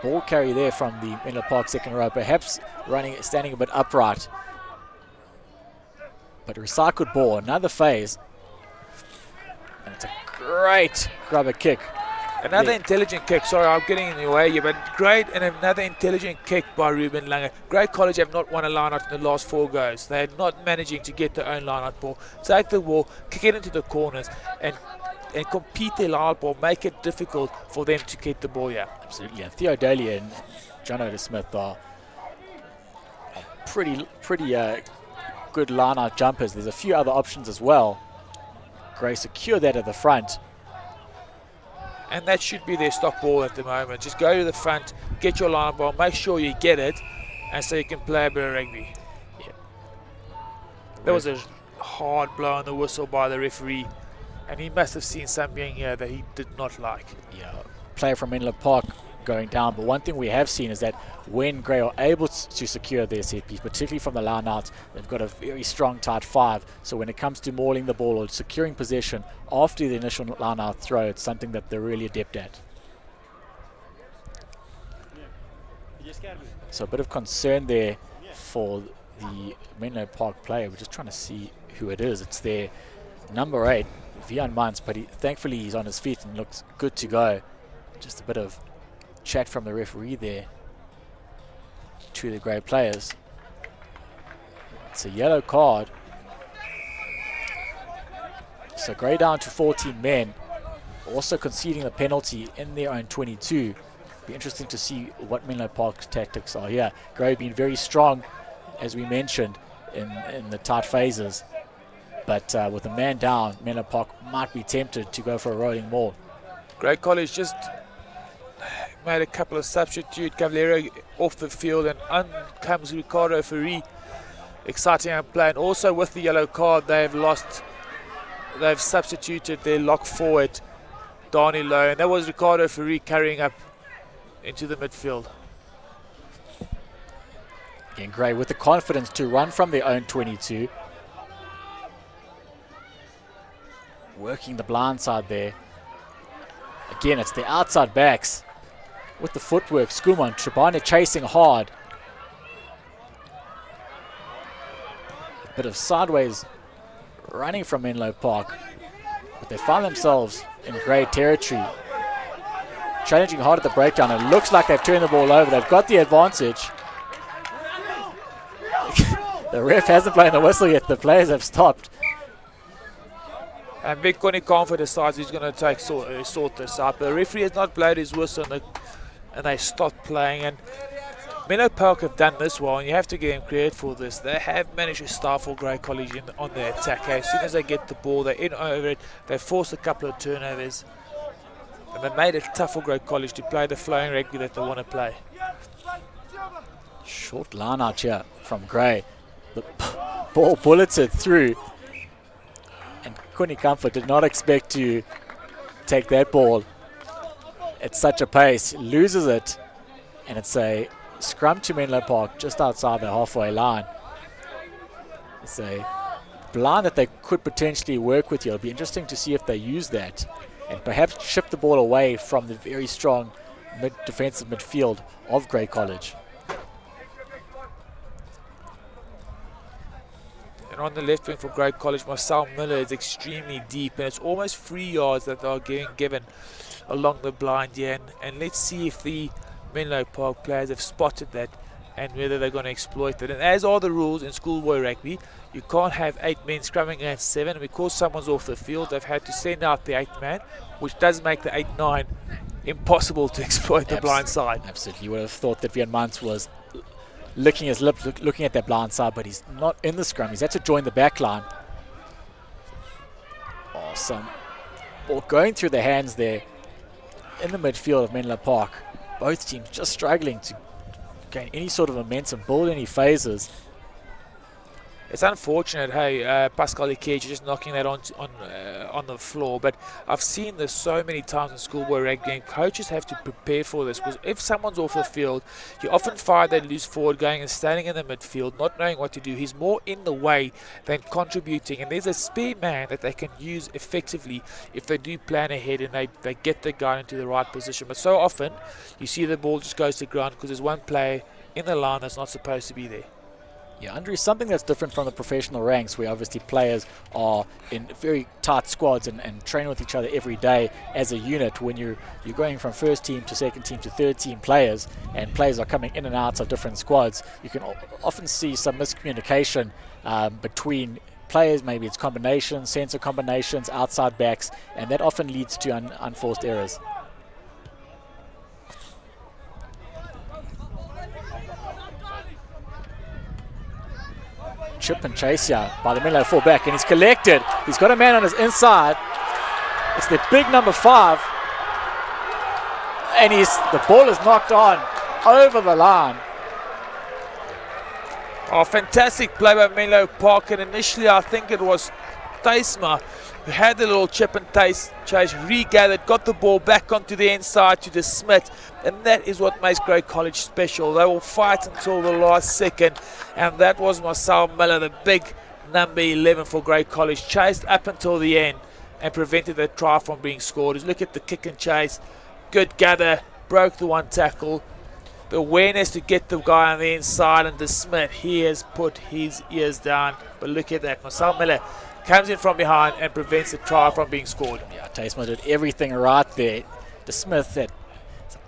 Ball carry there from the Menlopark second row, perhaps standing a bit upright. But recycled ball, another phase. And it's a great grubber kick. Another intelligent kick. Sorry, I'm getting in the way here, but great, and another intelligent kick by Ruben Lange. Grey College have not won a line-out in the last 4 goes. They're not managing to get their own line-out ball. Take the ball, kick it into the corners, and compete their line-out ball. Make it difficult for them to get the ball here. Absolutely. And Theo Daly and John Oda Smith are pretty good line-out jumpers. There's a few other options as well. Grey secure that at the front. And that should be their stock ball at the moment. Just go to the front, get your line ball, make sure you get it, and so you can play a bit of rugby. Yeah. That was a hard blow on the whistle by the referee, and he must have seen something here that he did not like. Yeah, player from Menlopark going down. But one thing we have seen is that when Grey are able to secure their set piece, particularly from the line out, they've got a very strong tight 5. So when it comes to mauling the ball or securing possession after the initial line out throw, it's something that they're really adept at. So a bit of concern there for the Menlopark player. We're just trying to see who it is. It's their number 8, Vian Mans, but thankfully he's on his feet and looks good to go. Just a bit of chat from the referee there to the Grey players. It's a yellow card So Grey down to 14 men, also conceding the penalty in their own 22. Be interesting to see what Menlo Park's tactics are here. Grey being very strong, as we mentioned, in the tight phases. But with a man down, Menlo Park might be tempted to go for a rolling maul. Grey College just made a couple of substitutes. Cavallero off the field, and on comes Ricardo Ferri. Exciting play, and also with the yellow card, they've substituted their lock forward, Darnie Lowe, and that was Ricardo Ferri carrying up into the midfield. Again, Grey with the confidence to run from their own 22. Working the blind side there. Again, it's the outside backs with the footwork. Skuman, Tribana chasing hard. A bit of sideways running from Menlo Park. But they find themselves in Grey territory. Challenging hard at the breakdown. It looks like they've turned the ball over. They've got the advantage. The ref hasn't blown the whistle yet. The players have stopped. And Big Connie Comfort decides he's going to sort this out. But the referee has not blown his whistle, and they stopped playing. And Menlo Park have done this well, and you have to give them credit for this. They have managed to stifle Grey College on their attack. As soon as they get the ball, they're in over it. They forced a couple of turnovers. And they made it tough for Grey College to play the flowing rugby that they want to play. Short line out here from Grey. The ball bulleted through. And Connie Comfort did not expect to take that ball at such a pace. Loses it. And it's a scrum to Menlo Park just outside the halfway line. It's a blind that they could potentially work with here. It'll be interesting to see if they use that and perhaps shift the ball away from the very strong defensive midfield of Grey College. And on the left wing for Grey College, Marcel Miller is extremely deep, and it's almost 3 yards that are given along the blind here. And let's see if the Menlo Park players have spotted that and whether they're going to exploit it. And as are the rules in schoolboy rugby, you can't have 8 men scrumming against 7. And because someone's off the field, they've had to send out the 8th man, which does make the 8-9 impossible to exploit the blind side. Absolutely. You would have thought that Vian Muntz was licking his lips, looking at that blind side, but he's not in the scrum. He's had to join the back line. Awesome. Ball going through the hands there in the midfield of Menlo Park. Both teams just struggling to gain any sort of momentum, build any phases. It's unfortunate, hey, Pascal Ikeji just knocking that on the floor. But I've seen this so many times in schoolboy rugby, and coaches have to prepare for this, because if someone's off the field, you often find that loose forward going and standing in the midfield, not knowing what to do. He's more in the way than contributing, and there's a spare man that they can use effectively if they do plan ahead and they get the guy into the right position. But so often, you see the ball just goes to ground because there's one player in the line that's not supposed to be there. Yeah, Andre, something that's different from the professional ranks, where obviously players are in very tight squads and train with each other every day as a unit. When you're going from first team to second team to third team players, and players are coming in and out of different squads, you can often see some miscommunication between players. Maybe it's combinations, sensor combinations, outside backs, and that often leads to unforced errors. Chip and chase here by the Menlo fullback, and he's collected. He's got a man on his inside. It's the big number 5, and the ball is knocked on over the line. Oh, fantastic play by Menlo Park, and initially I think it was Tuisma who had the little chip and chase, regathered, got the ball back onto the inside to De Smith, and that is what makes Grey College special. They will fight until the last second, and that was Marcel Miller, the big number 11 for Grey College, chased up until the end and prevented the try from being scored. Just look at the kick and chase, good gather, broke the one tackle, the awareness to get the guy on the inside, and De Smith, he has put his ears down. But look at that, Marcel Miller comes in from behind and prevents the try from being scored. Yeah, Tuisma did everything right there. De Smith, his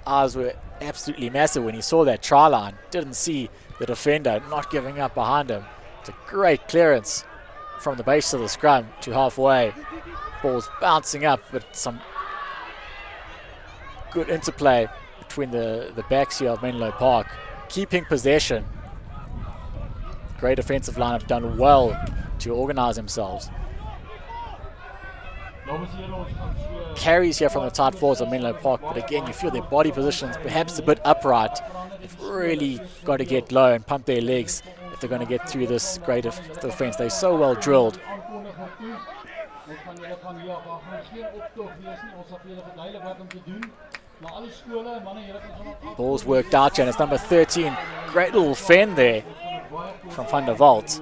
eyes were absolutely massive when he saw that try line. Didn't see the defender not giving up behind him. It's a great clearance from the base of the scrum to halfway. Ball's bouncing up, but some good interplay between the backs here of Menlo Park, keeping possession. Great defensive line have done well to organise themselves. Carries here from the tight forwards of Menlo Park, but again you feel their body positions perhaps a bit upright. They've really got to get low and pump their legs if they're going to get through this great defence. They're so well drilled. Ball's worked out here, and it's number 13. Great little fend there from Van der Walt.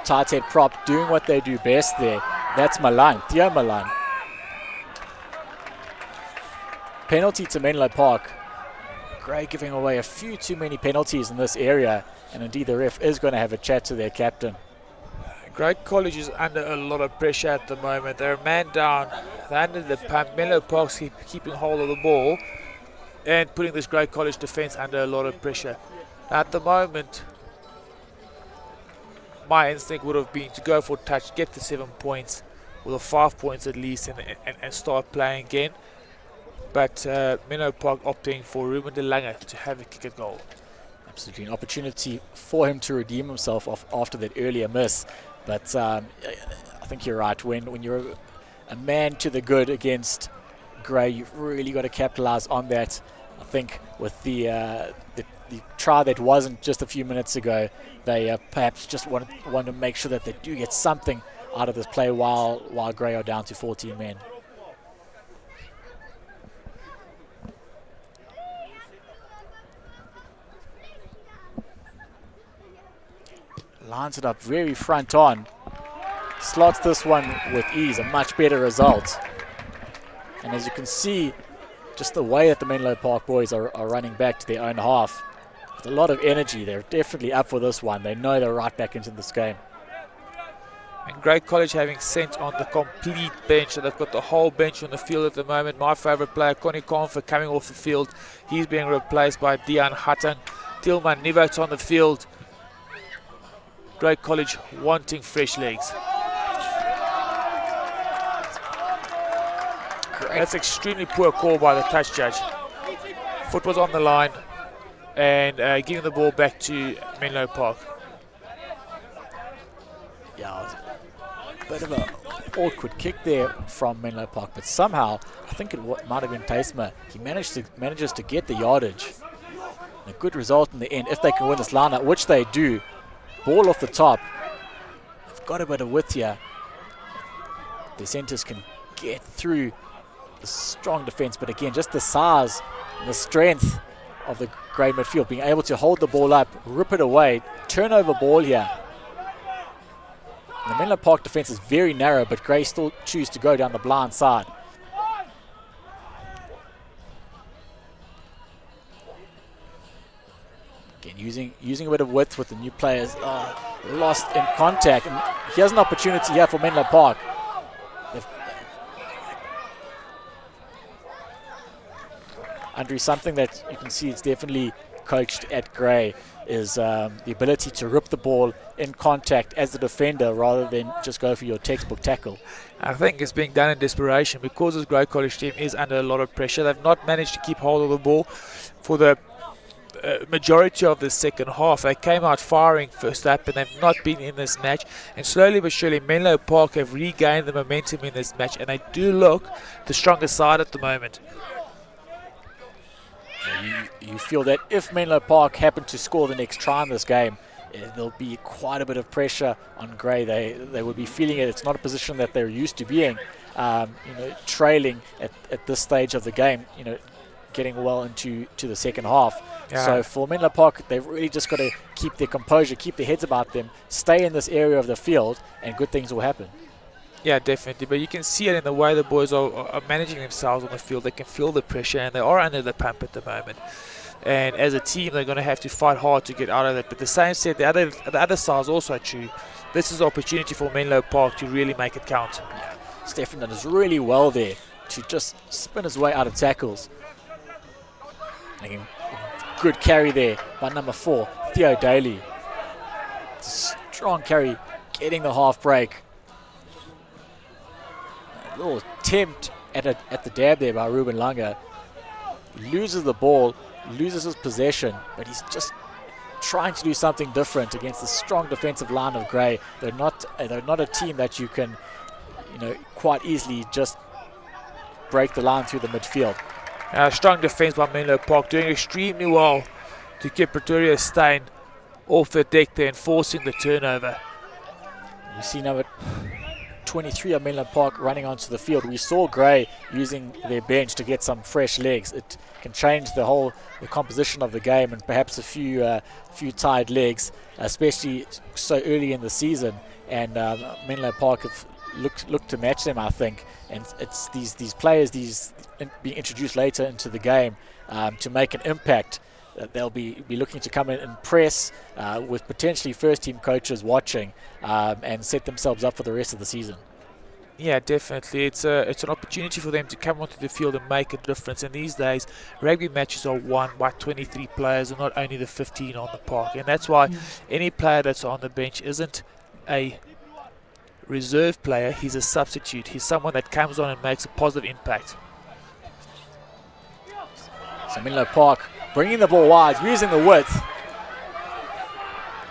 Tight head prop doing what they do best there. That's Malan, Theo Malan. Penalty to Menlo Park. Grey giving away a few too many penalties in this area, and indeed the ref is going to have a chat to their captain. Grey College is under a lot of pressure at the moment. They're a man down. They're under the pump. Menlo Park's keeping hold of the ball and putting this Grey College defence under a lot of pressure. At the moment, my instinct would have been to go for touch, get the 7 points, or the 5 points at least, and start playing again. But Menlo Park opting for Ruben de Lange to have a kick at goal. Absolutely an opportunity for him to redeem himself after that earlier miss. But I think you're right. When you're a man to the good against Grey, you've really got to capitalise on that. I think with the try that wasn't just a few minutes ago, they perhaps just want to make sure that they do get something out of this play while Grey are down to 14 men. Lines it up very front on. Slots this one with ease, a much better result. And as you can see, just the way that the Menlo Park boys are running back to their own half, with a lot of energy. They're definitely up for this one. They know they're right back into this game. And Grey College having sent on the complete bench, so they've got the whole bench on the field at the moment. My favourite player, Connie Confer, coming off the field. He's being replaced by Dian Hattan. Tilman Nivot's on the field. Grey College wanting fresh legs. That's extremely poor call by the touch judge. Foot was on the line and giving the ball back to Menlo Park. Yeah, it was a bit of an awkward kick there from Menlo Park, but somehow I think it might have been Tasma. He manages to get the yardage. And a good result in the end if they can win this line-up, which they do. Ball off the top. They've got a bit of width here. The centres can get through the strong defence, but again, just the size and the strength of the Grey midfield, being able to hold the ball up, rip it away, turnover ball here. And the Menlo Park defence is very narrow, but Grey still choose to go down the blind side. Again, using a bit of width with the new players. Lost in contact. And here's an opportunity here for Menlo Park. Andre, something that you can see is definitely coached at Grey is the ability to rip the ball in contact as the defender rather than just go for your textbook tackle. I think it's being done in desperation because this Grey College team is under a lot of pressure. They've not managed to keep hold of the ball for the majority of the second half. They came out firing first up and they've not been in this match, and slowly but surely Menlo Park have regained the momentum in this match, and they do look the stronger side at the moment. You feel that if Menlo Park happen to score the next try in this game, there'll be quite a bit of pressure on Grey. They will be feeling it. It's not a position that they're used to being, trailing at this stage of the game, getting well into the second half. Yeah. So for Menlo Park, they've really just got to keep their composure, keep their heads about them, stay in this area of the field, and good things will happen. Yeah, definitely. But you can see it in the way the boys are managing themselves on the field. They can feel the pressure, and they are under the pump at the moment. And as a team, they're going to have to fight hard to get out of it. But the same said, the other side is also true. This is an opportunity for Menlo Park to really make it count. Yeah. Stefan does really well there to just spin his way out of tackles. Making a good carry there by number 4, Theo Daly. It's a strong carry, getting the half break. A little attempt at the dab there by Ruben Langa. Loses the ball, loses his possession, but he's just trying to do something different against the strong defensive line of Grey. They're not a team that you can, quite easily just break the line through the midfield. Strong defence by Menlopark, doing extremely well to keep Pretoria Steyn off the deck there and forcing the turnover. You see number 23 of Menlopark running onto the field. We saw Grey using their bench to get some fresh legs. It can change the composition of the game, and perhaps a few tired legs, especially so early in the season. And Menlopark have looked to match them, I think. And it's these players, being introduced later into the game to make an impact. They'll be looking to come in and press with potentially first-team coaches watching and set themselves up for the rest of the season. Yeah, definitely. It's an opportunity for them to come onto the field and make a difference. And these days, rugby matches are won by 23 players and not only the 15 on the park. And that's why any player that's on the bench isn't a reserve player. He's a substitute. He's someone that comes on and makes a positive impact. So Menlopark bringing the ball wide, using the width.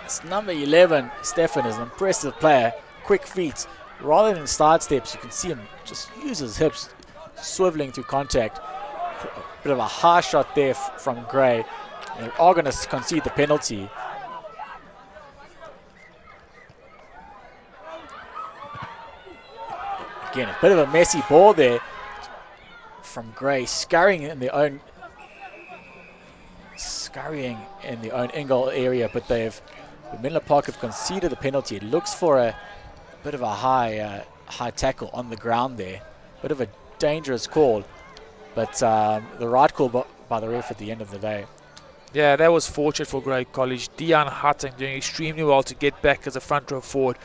It's number 11, Stefan, is an impressive player. Quick feet. Rather than side steps, you can see him just use his hips, swiveling through contact. A bit of a high shot there from Grey. They are going to concede the penalty. Again, a bit of a messy ball there from Grey, scurrying in their own in goal area, but Menlopark have conceded the penalty. It looks for a bit of a high tackle on the ground there. Bit of a dangerous call, but the right call by the ref at the end of the day. Yeah, that was fortunate for Grey College. Dion Hutton doing extremely well to get back as a front row forward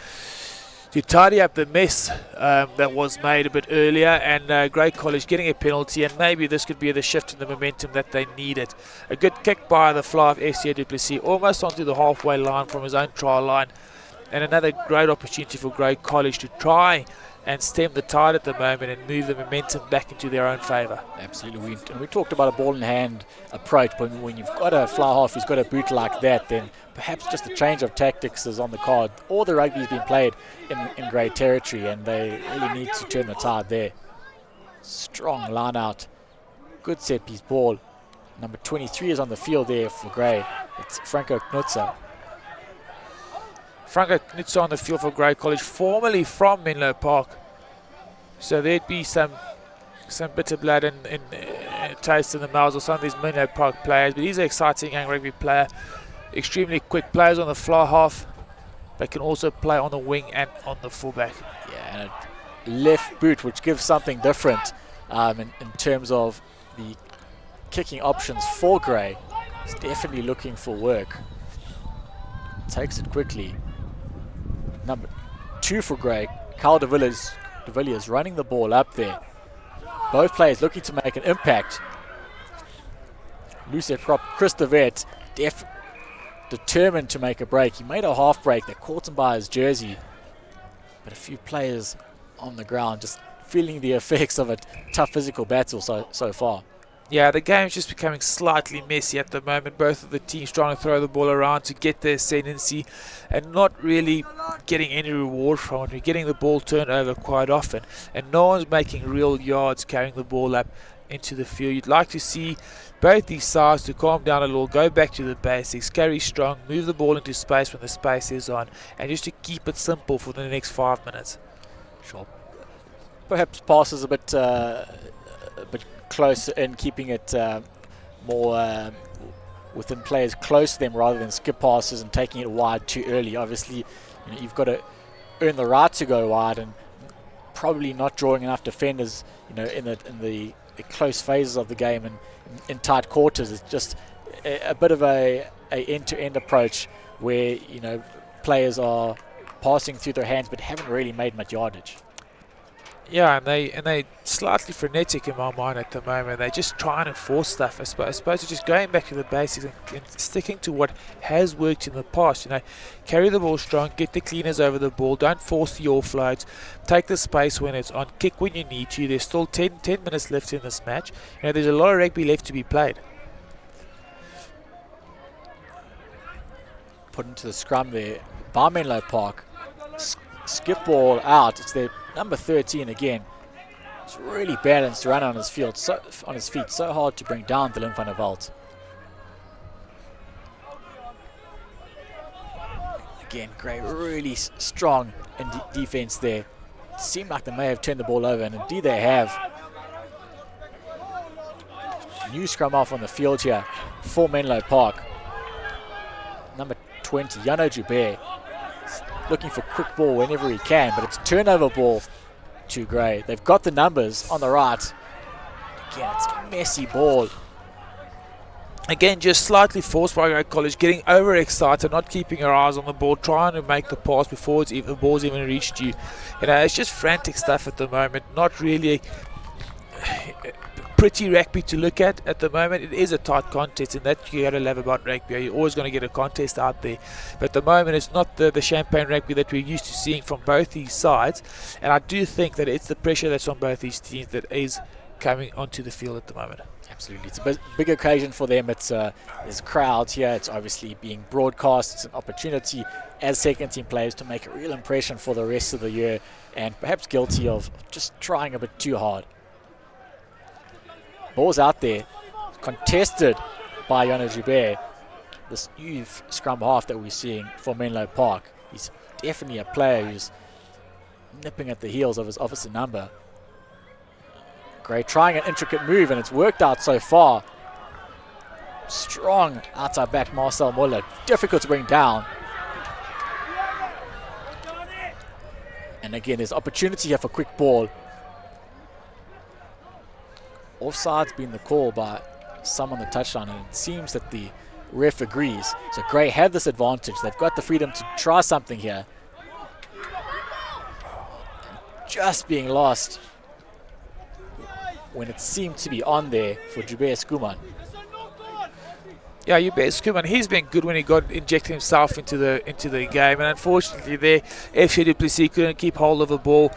to tidy up the mess that was made a bit earlier, and Grey College getting a penalty, and maybe this could be the shift in the momentum that they needed. A good kick by the fly of FCA du Plessis, almost onto the halfway line from his own try line, and another great opportunity for Grey College to try and stem the tide at the moment and move the momentum back into their own favour. Absolutely. We talked about a ball-in-hand approach, but when you've got a fly half who's got a boot like that, then perhaps just a change of tactics is on the card. All the rugby's been played in Grey territory, and they really need to turn the tide there. Strong line out. Good set-piece ball. Number 23 is on the field there for Grey. It's Franco Knutzer. Franco Knutzer on the field for Grey College, formerly from Menlopark. So there'd be some bitter blood and taste in the mouths of some of these Menlopark players. But he's an exciting young rugby player. Extremely quick players on the fly half. They can also play on the wing and on the fullback. Yeah, and a left boot, which gives something different in terms of the kicking options for Grey. He's definitely looking for work. Takes it quickly. Number 2 for Grey, Carl de Villiers running the ball up there. Both players looking to make an impact. Loose prop, Chris de Vet, determined to make a break. He made a half break that caught him by his jersey. But a few players on the ground just feeling the effects of a tough physical battle so far. Yeah, the game's just becoming slightly messy at the moment. Both of the teams trying to throw the ball around to get their ascendancy and not really getting any reward from it. We're getting the ball turned over quite often, and no one's making real yards carrying the ball up into the field. You'd like to see both these sides to calm down a little, go back to the basics, carry strong, move the ball into space when the space is on, and just to keep it simple for the next 5 minutes. Sure. Perhaps passes a bit close and keeping it more within players close to them rather than skip passes and taking it wide too early. Obviously, you've got to earn the right to go wide, and probably not drawing enough defenders in the close phases of the game and in tight quarters. It's just a bit of a end-to-end approach where players are passing through their hands but haven't really made much yardage. Yeah, and they slightly frenetic in my mind at the moment. They're just trying to force stuff. I suppose it's just going back to the basics and sticking to what has worked in the past. You know, carry the ball strong, get the cleaners over the ball, don't force the offloads, take the space when it's on, kick when you need to. There's still 10 minutes left in this match. You know, there's a lot of rugby left to be played. Put into the scrum there by Menlopark. Skip ball out. It's their number 13 again. It's really balanced run on his field, on his feet. So hard to bring down Dylan van der Walt. Again, Gray really strong in defense there. Seemed like they may have turned the ball over, and indeed they have. New scrum off on the field here for Menlopark. Number 20, Yano Joubert, looking for quick ball whenever he can, but it's a turnover ball to Gray. They've got the numbers on the right. Again, it's a messy ball. Again, just slightly forced by Grey College, getting overexcited, not keeping your eyes on the ball, trying to make the pass before the ball's even reached you. You know, it's just frantic stuff at the moment. Not really pretty rugby to look at the moment. It is a tight contest, and that you got to love about rugby. You're always going to get a contest out there, but at the moment it's not the champagne rugby that we're used to seeing from both these sides. And I do think that it's the pressure that's on both these teams that is coming onto the field at the moment. Absolutely, it's a big occasion for them. It's there's crowds here. It's obviously being broadcast. It's an opportunity as second team players to make a real impression for the rest of the year, and perhaps guilty of just trying a bit too hard. Ball's out there, contested by Yano Joubert. This new scrum half that we're seeing for Menlopark. He's definitely a player who's nipping at the heels of his officer number. Gray trying an intricate move, and it's worked out so far. Strong outside back Marcel Muller, difficult to bring down. And again, there's opportunity here for quick ball. Offside's been the call by some on the touchline, and it seems that the ref agrees. So Gray have this advantage. They've got the freedom to try something here. Just being lost when it seemed to be on there for Joubert Skuman. Yeah, Joubert Skuman, he's been good when he got injected himself into the game, and unfortunately there, FC du Plessis couldn't keep hold of the ball.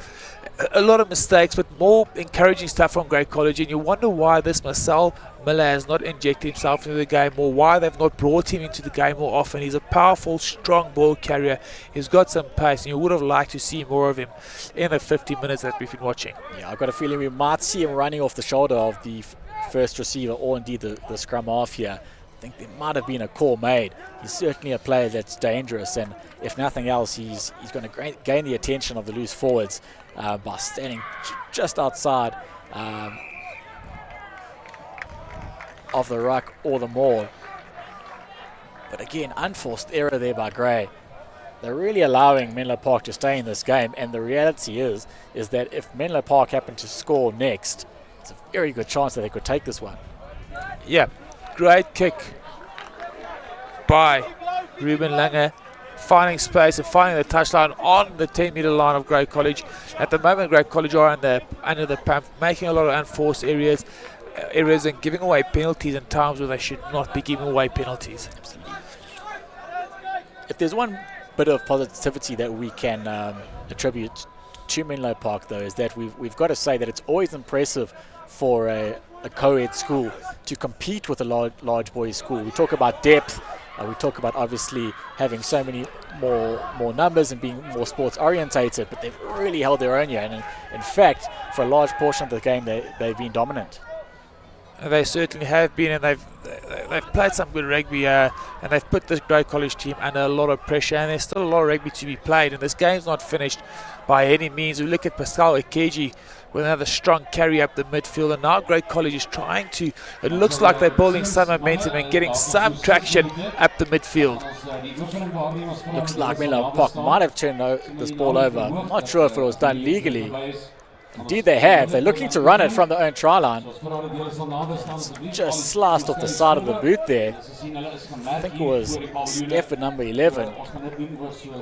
A lot of mistakes, but more encouraging stuff from Grey College, and you wonder why this Marcel Miller has not injected himself into the game more, why they've not brought him into the game more often. He's a powerful, strong ball carrier. He's got some pace, and you would have liked to see more of him in the 50 minutes that we've been watching. Yeah, I've got a feeling we might see him running off the shoulder of the first receiver, or indeed the scrum half here. I think there might have been a call made. He's certainly a player that's dangerous, and if nothing else, he's going to gain the attention of the loose forwards by standing just outside of the ruck or the maul. But again, unforced error there by Gray. They're really allowing Menlopark to stay in this game, and the reality is that if Menlopark happen to score next, it's a very good chance that they could take this one. Yeah, great kick by Ruben Lange, finding space and finding the touchline on the 10-meter line of Grey College. At the moment, Grey College are under the pump, making a lot of unforced errors and giving away penalties in times where they should not be giving away penalties. Absolutely. If there's one bit of positivity that we can attribute to Menlopark, though, is that we've got to say that it's always impressive for a co-ed school to compete with a large boys school. We talk about depth. We talk about obviously having so many more numbers and being more sports orientated, but they've really held their own here. And in fact, for a large portion of the game, they've been dominant. They certainly have been, and they've played some good rugby, and they've put this Grey College team under a lot of pressure, and there's still a lot of rugby to be played, and this game's not finished by any means. We look at Pascal Ikeji with another strong carry up the midfield, and now Grey College is trying to, it looks like they're building some momentum and getting some traction up the midfield. Looks like Menlopark might have turned this ball over. I'm not sure if it was done legally. Indeed they have. They're looking to run it from their own try line. It's just sliced off the side of the boot there. I think it was Stefan number 11.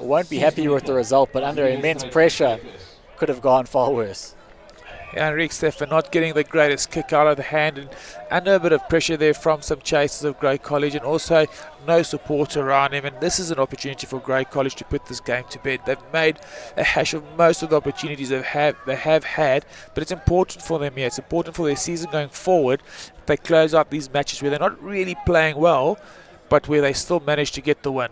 Won't be happy with the result, but under immense pressure could have gone far worse. Henrik Stefan not getting the greatest kick out of the hand, and under a bit of pressure there from some chasers of Grey College, and also no support around him. And this is an opportunity for Grey College to put this game to bed. They've made a hash of most of the opportunities they have had, but it's important for them here. It's important for their season going forward. They close out these matches where they're not really playing well, but where they still manage to get the win.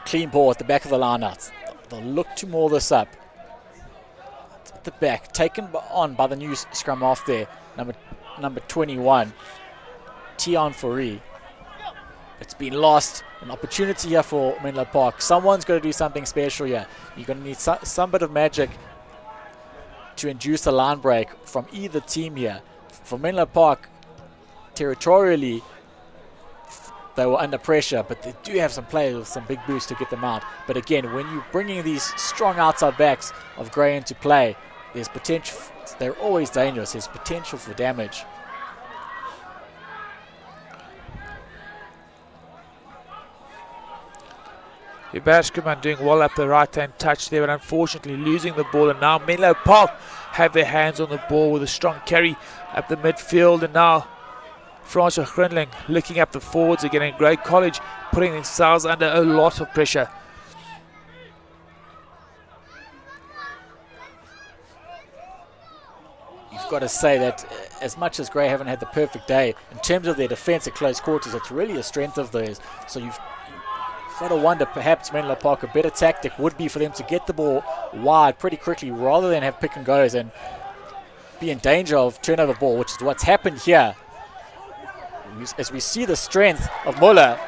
Clean ball at the back of the line-out. They'll look to maul this up. At the back, taken on by the new scrum half there, number 21, Tion Fourie. It's been lost. An opportunity here for Menlopark. Someone's got to do something special here. You're going to need some bit of magic to induce a line break from either team here. For Menlopark, territorially, they were under pressure, but they do have some players with some big boosts to get them out. But again, when you're bringing these strong outside backs of Grey into play, there's potential. They're always dangerous. There's potential for damage. Baskerman doing well up the right-hand touch there, but unfortunately losing the ball. And now Menlopark have their hands on the ball with a strong carry up the midfield. And now Francois Grinling looking up the forwards again, and Grey College putting themselves under a lot of pressure. You've got to say that as much as Grey haven't had the perfect day, in terms of their defence at close quarters, it's really a strength of theirs. So you've got to wonder, perhaps Menlopark, a better tactic would be for them to get the ball wide pretty quickly rather than have pick and goes and be in danger of turnover ball, which is what's happened here. As we see the strength of Muller,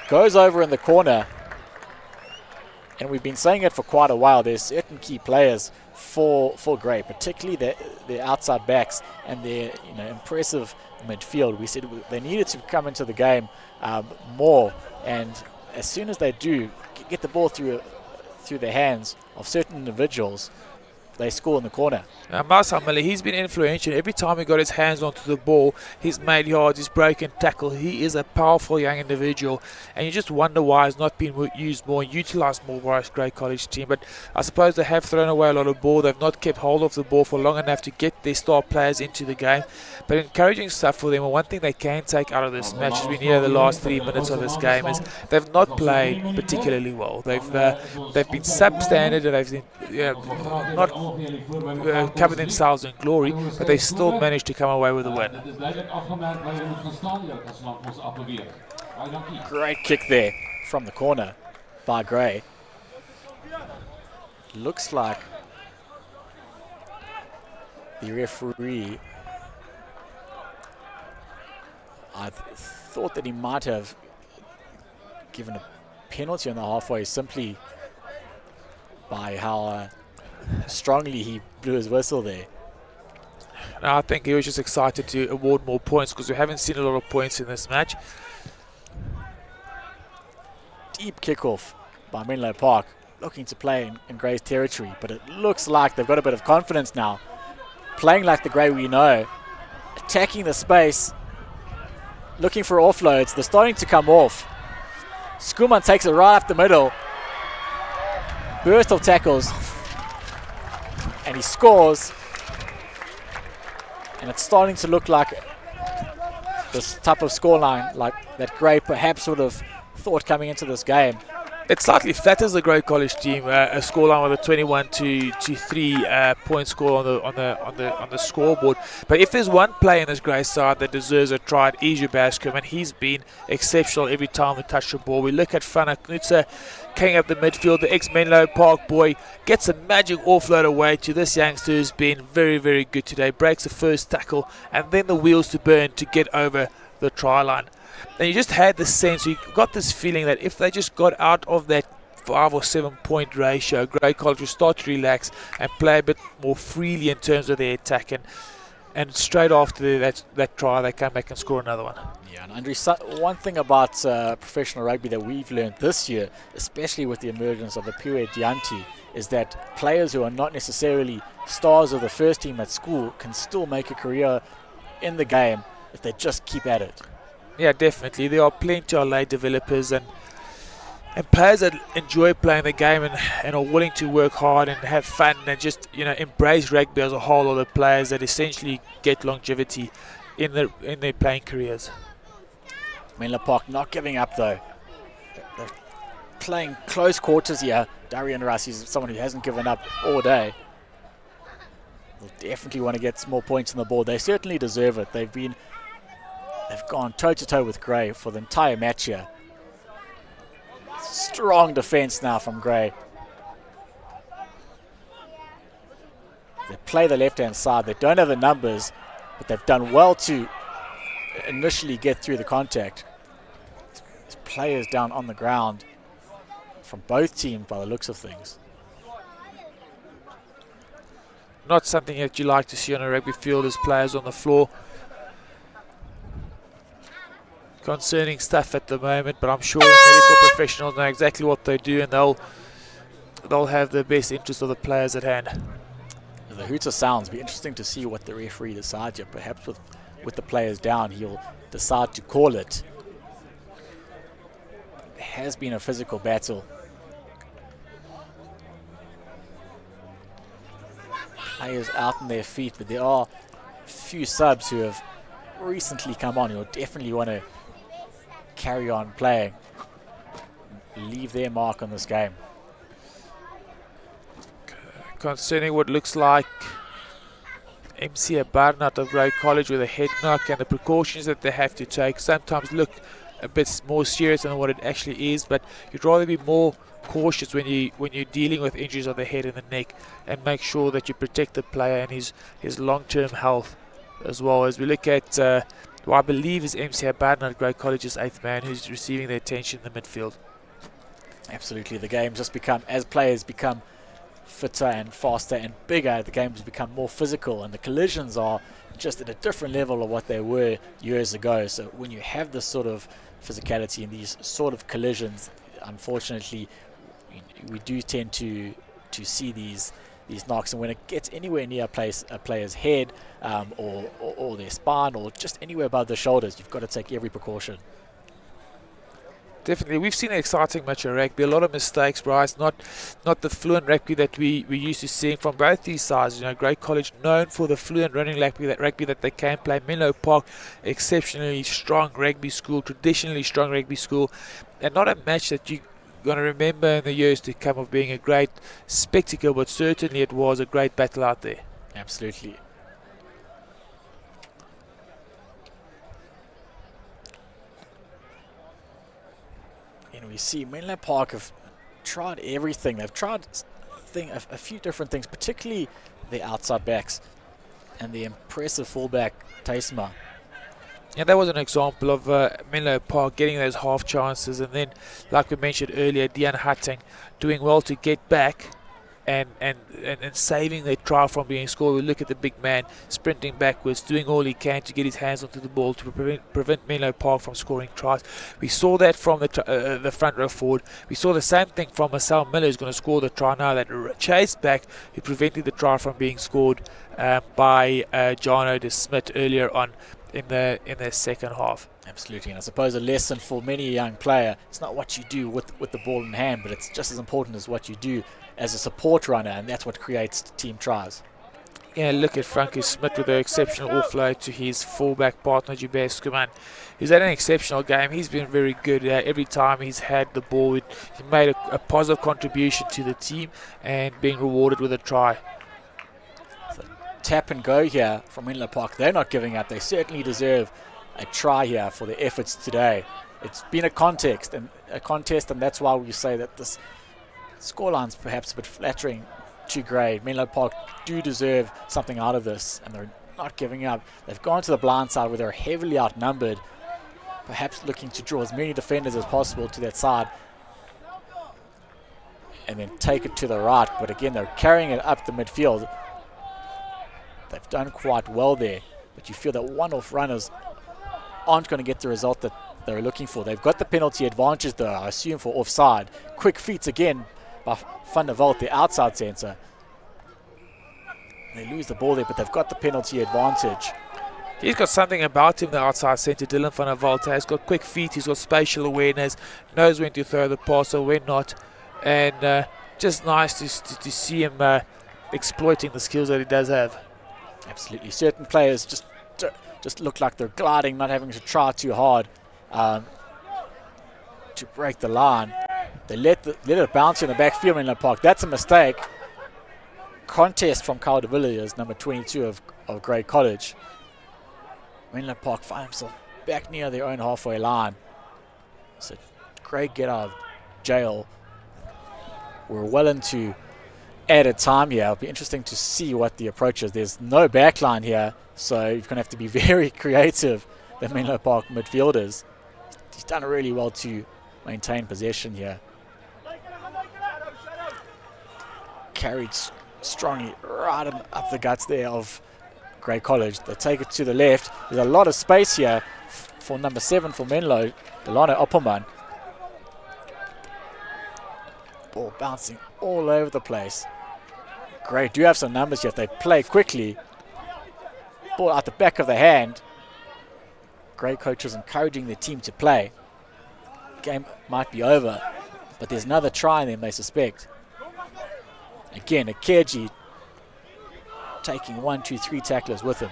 goes over in the corner, and we've been saying it for quite a while. There's certain key players for Grey, particularly their outside backs and their impressive midfield. We said they needed to come into the game more, and as soon as they do get the ball through the hands of certain individuals, they score in the corner. Marcel Miller, he's been influential. Every time he got his hands onto the ball, he's made yards, he's broken tackle. He is a powerful young individual, and you just wonder why he's not been used more, utilised more by Grey College team. But I suppose they have thrown away a lot of ball. They've not kept hold of the ball for long enough to get their star players into the game. But encouraging stuff for them, and one thing they can take out of this match as we near the last 3 minutes of this game is they've not played particularly well. They've been substandard, and they've not covered themselves in glory, but they still managed to come away with a win. Great kick there from the corner by Grey. Looks like the referee, I thought that he might have given a penalty on the halfway simply by how strongly he blew his whistle there. No, I think he was just excited to award more points because we haven't seen a lot of points in this match. Deep kickoff by Menlopark, looking to play in Grey's territory, but it looks like they've got a bit of confidence now. Playing like the Grey we know, attacking the space, looking for offloads. They're starting to come off. Skuman takes it right up the middle. Burst of tackles. And he scores. And it's starting to look like this type of scoreline like that Grey perhaps would have thought coming into this game. It slightly flatters the Grey College team, a scoreline with a 21-3 point score on the scoreboard. But if there's one player in this Grey side that deserves a try, it is Bascom, and he's been exceptional every time they touch the ball. We look at Fana Knutzer king up the midfield, the ex-Menlopark boy, gets a magic offload away to this youngster who's been very, very good today. Breaks the first tackle, and then the wheels to burn to get over the try line. And you just had this sense, you got this feeling that if they just got out of that 5 or 7 point ratio, Grey College will start to relax and play a bit more freely in terms of their attack, and straight after that try they come back and score another one. Yeah, and Andre, one thing about professional rugby that we've learned this year, especially with the emergence of the Pure Dianti, is that players who are not necessarily stars of the first team at school can still make a career in the game if they just keep at it. Yeah, definitely. There are plenty of late developers, and And players that enjoy playing the game and are willing to work hard and have fun and just embrace rugby as a whole are the players that essentially get longevity in their playing careers. Menlopark not giving up though. They're playing close quarters here. Darian Russ is someone who hasn't given up all day. Will definitely want to get some more points on the board. They certainly deserve it. They've gone toe to toe with Gray for the entire match here. Strong defense now from Gray. They play the left-hand side. They don't have the numbers, but they've done well to initially get through the contact. There's players down on the ground from both teams by the looks of things. Not something that you like to see on a rugby field as players on the floor. Concerning stuff at the moment, but I'm sure the medical professionals know exactly what they do, and they'll have the best interest of the players at hand. The hooter sounds. Be interesting to see what the referee decides here. Perhaps with the players down, he'll decide to call it. It has been a physical battle. Players out on their feet, but there are a few subs who have recently come on. You'll definitely want to carry on playing, leave their mark on this game. Concerning what looks like MC Barnard of Grey College with a head knock, and the precautions that they have to take sometimes look a bit more serious than what it actually is, but you'd rather be more cautious when you're dealing with injuries of the head and the neck, and make sure that you protect the player and his long-term health as well. As we look at who I believe is MC Barnard, Grey College's 8th man, who's receiving the attention in the midfield. Absolutely, the game's just become, as players become fitter and faster and bigger, the game's become more physical, and the collisions are just at a different level of what they were years ago. So when you have this sort of physicality and these sort of collisions, unfortunately, we do tend to see these knocks, and when it gets anywhere near a player's head or their spine or just anywhere above the shoulders, you've got to take every precaution. Definitely, we've seen an exciting match of rugby. A lot of mistakes, Bryce. Not the fluent rugby that we used to seeing from both these sides. Grey College known for the fluent running rugby that they can play. Menlopark, exceptionally strong rugby school, traditionally strong rugby school, and not a match that you going to remember in the years to come of being a great spectacle, but certainly it was a great battle out there. Absolutely. And we see Menlopark have tried everything. They've tried a few different things, particularly the outside backs and the impressive fullback Taisma. And that was an example of Menlopark getting those half chances, and then, like we mentioned earlier, Dean Hutting doing well to get back and saving their try from being scored. We look at the big man sprinting backwards, doing all he can to get his hands onto the ball to prevent Menlopark from scoring tries. We saw that from the front row forward. We saw the same thing from Marcel Miller, who's going to score the try now, that chase back who prevented the try from being scored by Jono de Smit earlier on in the second half. Absolutely, and I suppose a lesson for many a young player, it's not what you do with the ball in hand, but it's just as important as what you do as a support runner, and that's what creates team tries. Yeah, look at Frankie Smith with the exceptional offload to his fullback partner Jubert Skuman. He's had an exceptional game. He's been very good. Every time he's had the ball, he made a positive contribution to the team and being rewarded with a try. Tap and go here from Menlopark. They're not giving up. They certainly deserve a try here for their efforts today. It's been a contest, and that's why we say that this scoreline's perhaps a bit flattering to grade. Menlopark do deserve something out of this, and they're not giving up. They've gone to the blind side where they're heavily outnumbered, perhaps looking to draw as many defenders as possible to that side and then take it to the right. But again, they're carrying it up the midfield. They've done quite well there, but you feel that one-off runners aren't going to get the result that they're looking for. They've got the penalty advantage though, I assume, for offside. Quick feet again by Van der Walt, the outside centre. They lose the ball there, but they've got the penalty advantage. He's got something about him, the outside centre, Dylan van der Walte. He's got quick feet, he's got spatial awareness, knows when to throw the pass or when not. And just nice to see him exploiting the skills that he does have. Absolutely. Certain players just look like they're gliding, not having to try too hard to break the line. They let it bounce in the backfield in Menlopark. That's a mistake. Contest from Kyle de Villiers, number 22 of Grey College. Menlopark find himself back near their own halfway line. So great get out of jail. We're well into added time here. It'll be interesting to see what the approach is. There's no backline here, so you're going to have to be very creative, the Menlopark midfielders. He's done really well to maintain possession here. Carried strongly right up the guts there of Grey College. They take it to the left. There's a lot of space here for number 7 for Menlo, Delano Opperman. Ball bouncing all over the place. Grey do have some numbers here if they play quickly. Ball out the back of the hand. Grey coaches encouraging their team to play. Game might be over, but there's another try in them, they suspect. Again, Akeji taking 1, 2, 3 tacklers with him.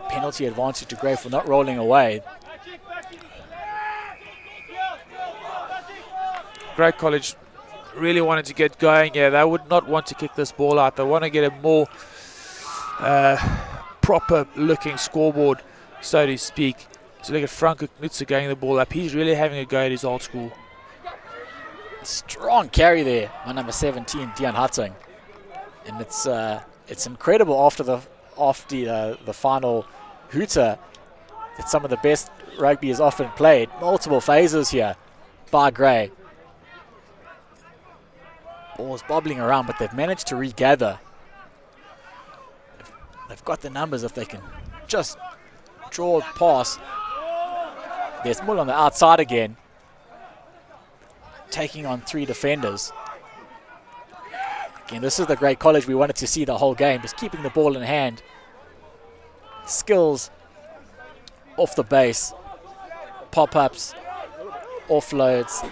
Penalty advantage to Grey for not rolling away. Grey College really wanted to get going here. They would not want to kick this ball out. They want to get a more proper looking scoreboard, so to speak. So look at Franco Knutze getting the ball up. He's really having a go at his old school. Strong carry there by number 17, Dion Hartung. And it's incredible after the final hooter that some of the best rugby is often played. Multiple phases here by Grey. Ball's bobbling around, but they've managed to regather. They've got the numbers if they can just draw a pass. There's Mull on the outside again, taking on 3 defenders. Again, this is the Grey College we wanted to see the whole game, just keeping the ball in hand. Skills off the base, pop-ups, offloads.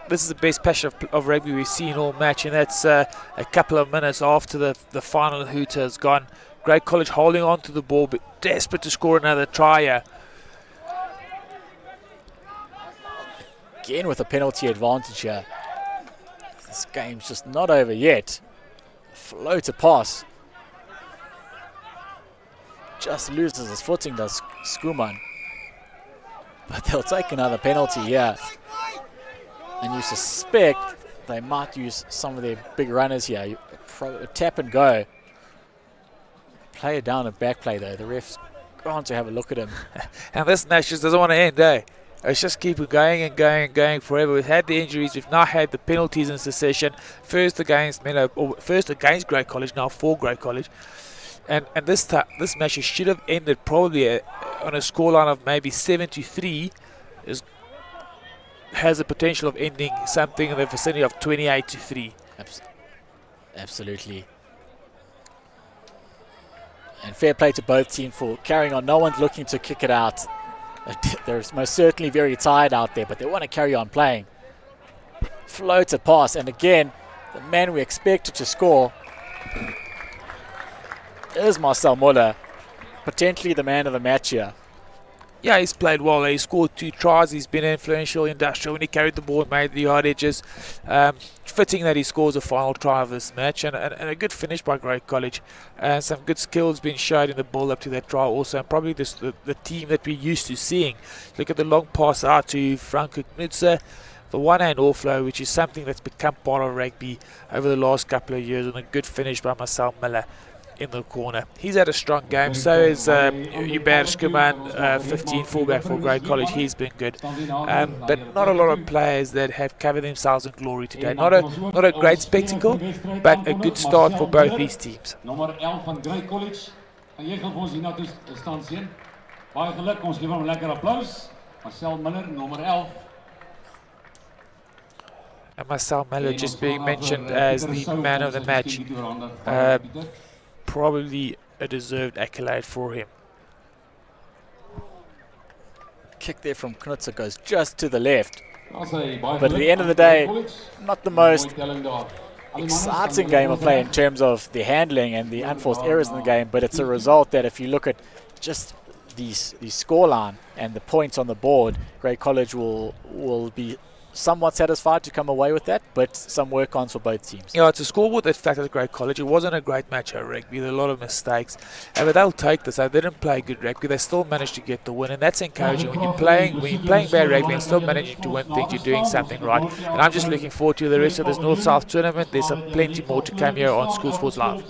This is the best patch of rugby we've seen all match, and that's a couple of minutes after the final hooter has gone. Grey College holding on to the ball, but desperate to score another try here. Again with a penalty advantage here. This game's just not over yet. Floater pass. Just loses his footing, does Skuman. But they'll take another penalty here. And you suspect they might use some of their big runners here. Tap and go. Play it down and back play though. The ref's gone to have a look at him. And this match just doesn't want to end, eh? It's just keep it going and going and going forever. We've had the injuries, we've now had the penalties in succession. First against Grey College, now for Grey College. And this match should have ended probably on a scoreline of maybe 7-3. Has the potential of ending something in the vicinity of 28-3. Absolutely. And fair play to both teams for carrying on. No one's looking to kick it out. They're most certainly very tired out there, but they want to carry on playing. Floats a pass, and again, the man we expected to score is Marcel Muller, potentially the man of the match here. Yeah, he's played well. He scored 2 tries. He's been influential, industrial when he carried the ball and made the hard edges. Fitting that he scores a final try of this match, and a good finish by Grey College. Some good skills being showed in the ball up to that try also, and probably the team that we're used to seeing. Look at the long pass out to Franco Knutze, the one-hand offload, which is something that's become part of rugby over the last couple of years, and a good finish by Marcel Muller in the corner. He's had a strong game. So is Hubert Skuman, 15 fullback for Grey College. He's been good, but not a lot of players that have covered themselves in glory today. Not a great spectacle, but a good start for both these teams. Nummer 11 van Grey College. En jy gaan vir ons hier na toe staan sien. Baie geluk, ons gee hom 'n lekker applaus. Marcel Muller, nummer 11. And Marcel Melo just being mentioned as the man of the match. Probably a deserved accolade for him. Kick there from Knutzer goes just to the left. But at the end of the day, not the most exciting game of play in terms of the handling and the unforced errors in the game, but it's a result that if you look at just the scoreline and the points on the board, Grey College will be somewhat satisfied to come away with that, but some work on for both teams. Yeah, it's a scoreboard that stacked at Great College. It wasn't a great match at rugby. There were a lot of mistakes, but they'll take this. They didn't play good rugby. They still managed to get the win, and that's encouraging. When you're playing bad rugby and still managing to win things, you're doing something right. And I'm just looking forward to the rest of this North-South tournament. There's some plenty more to come here on School Sports Live.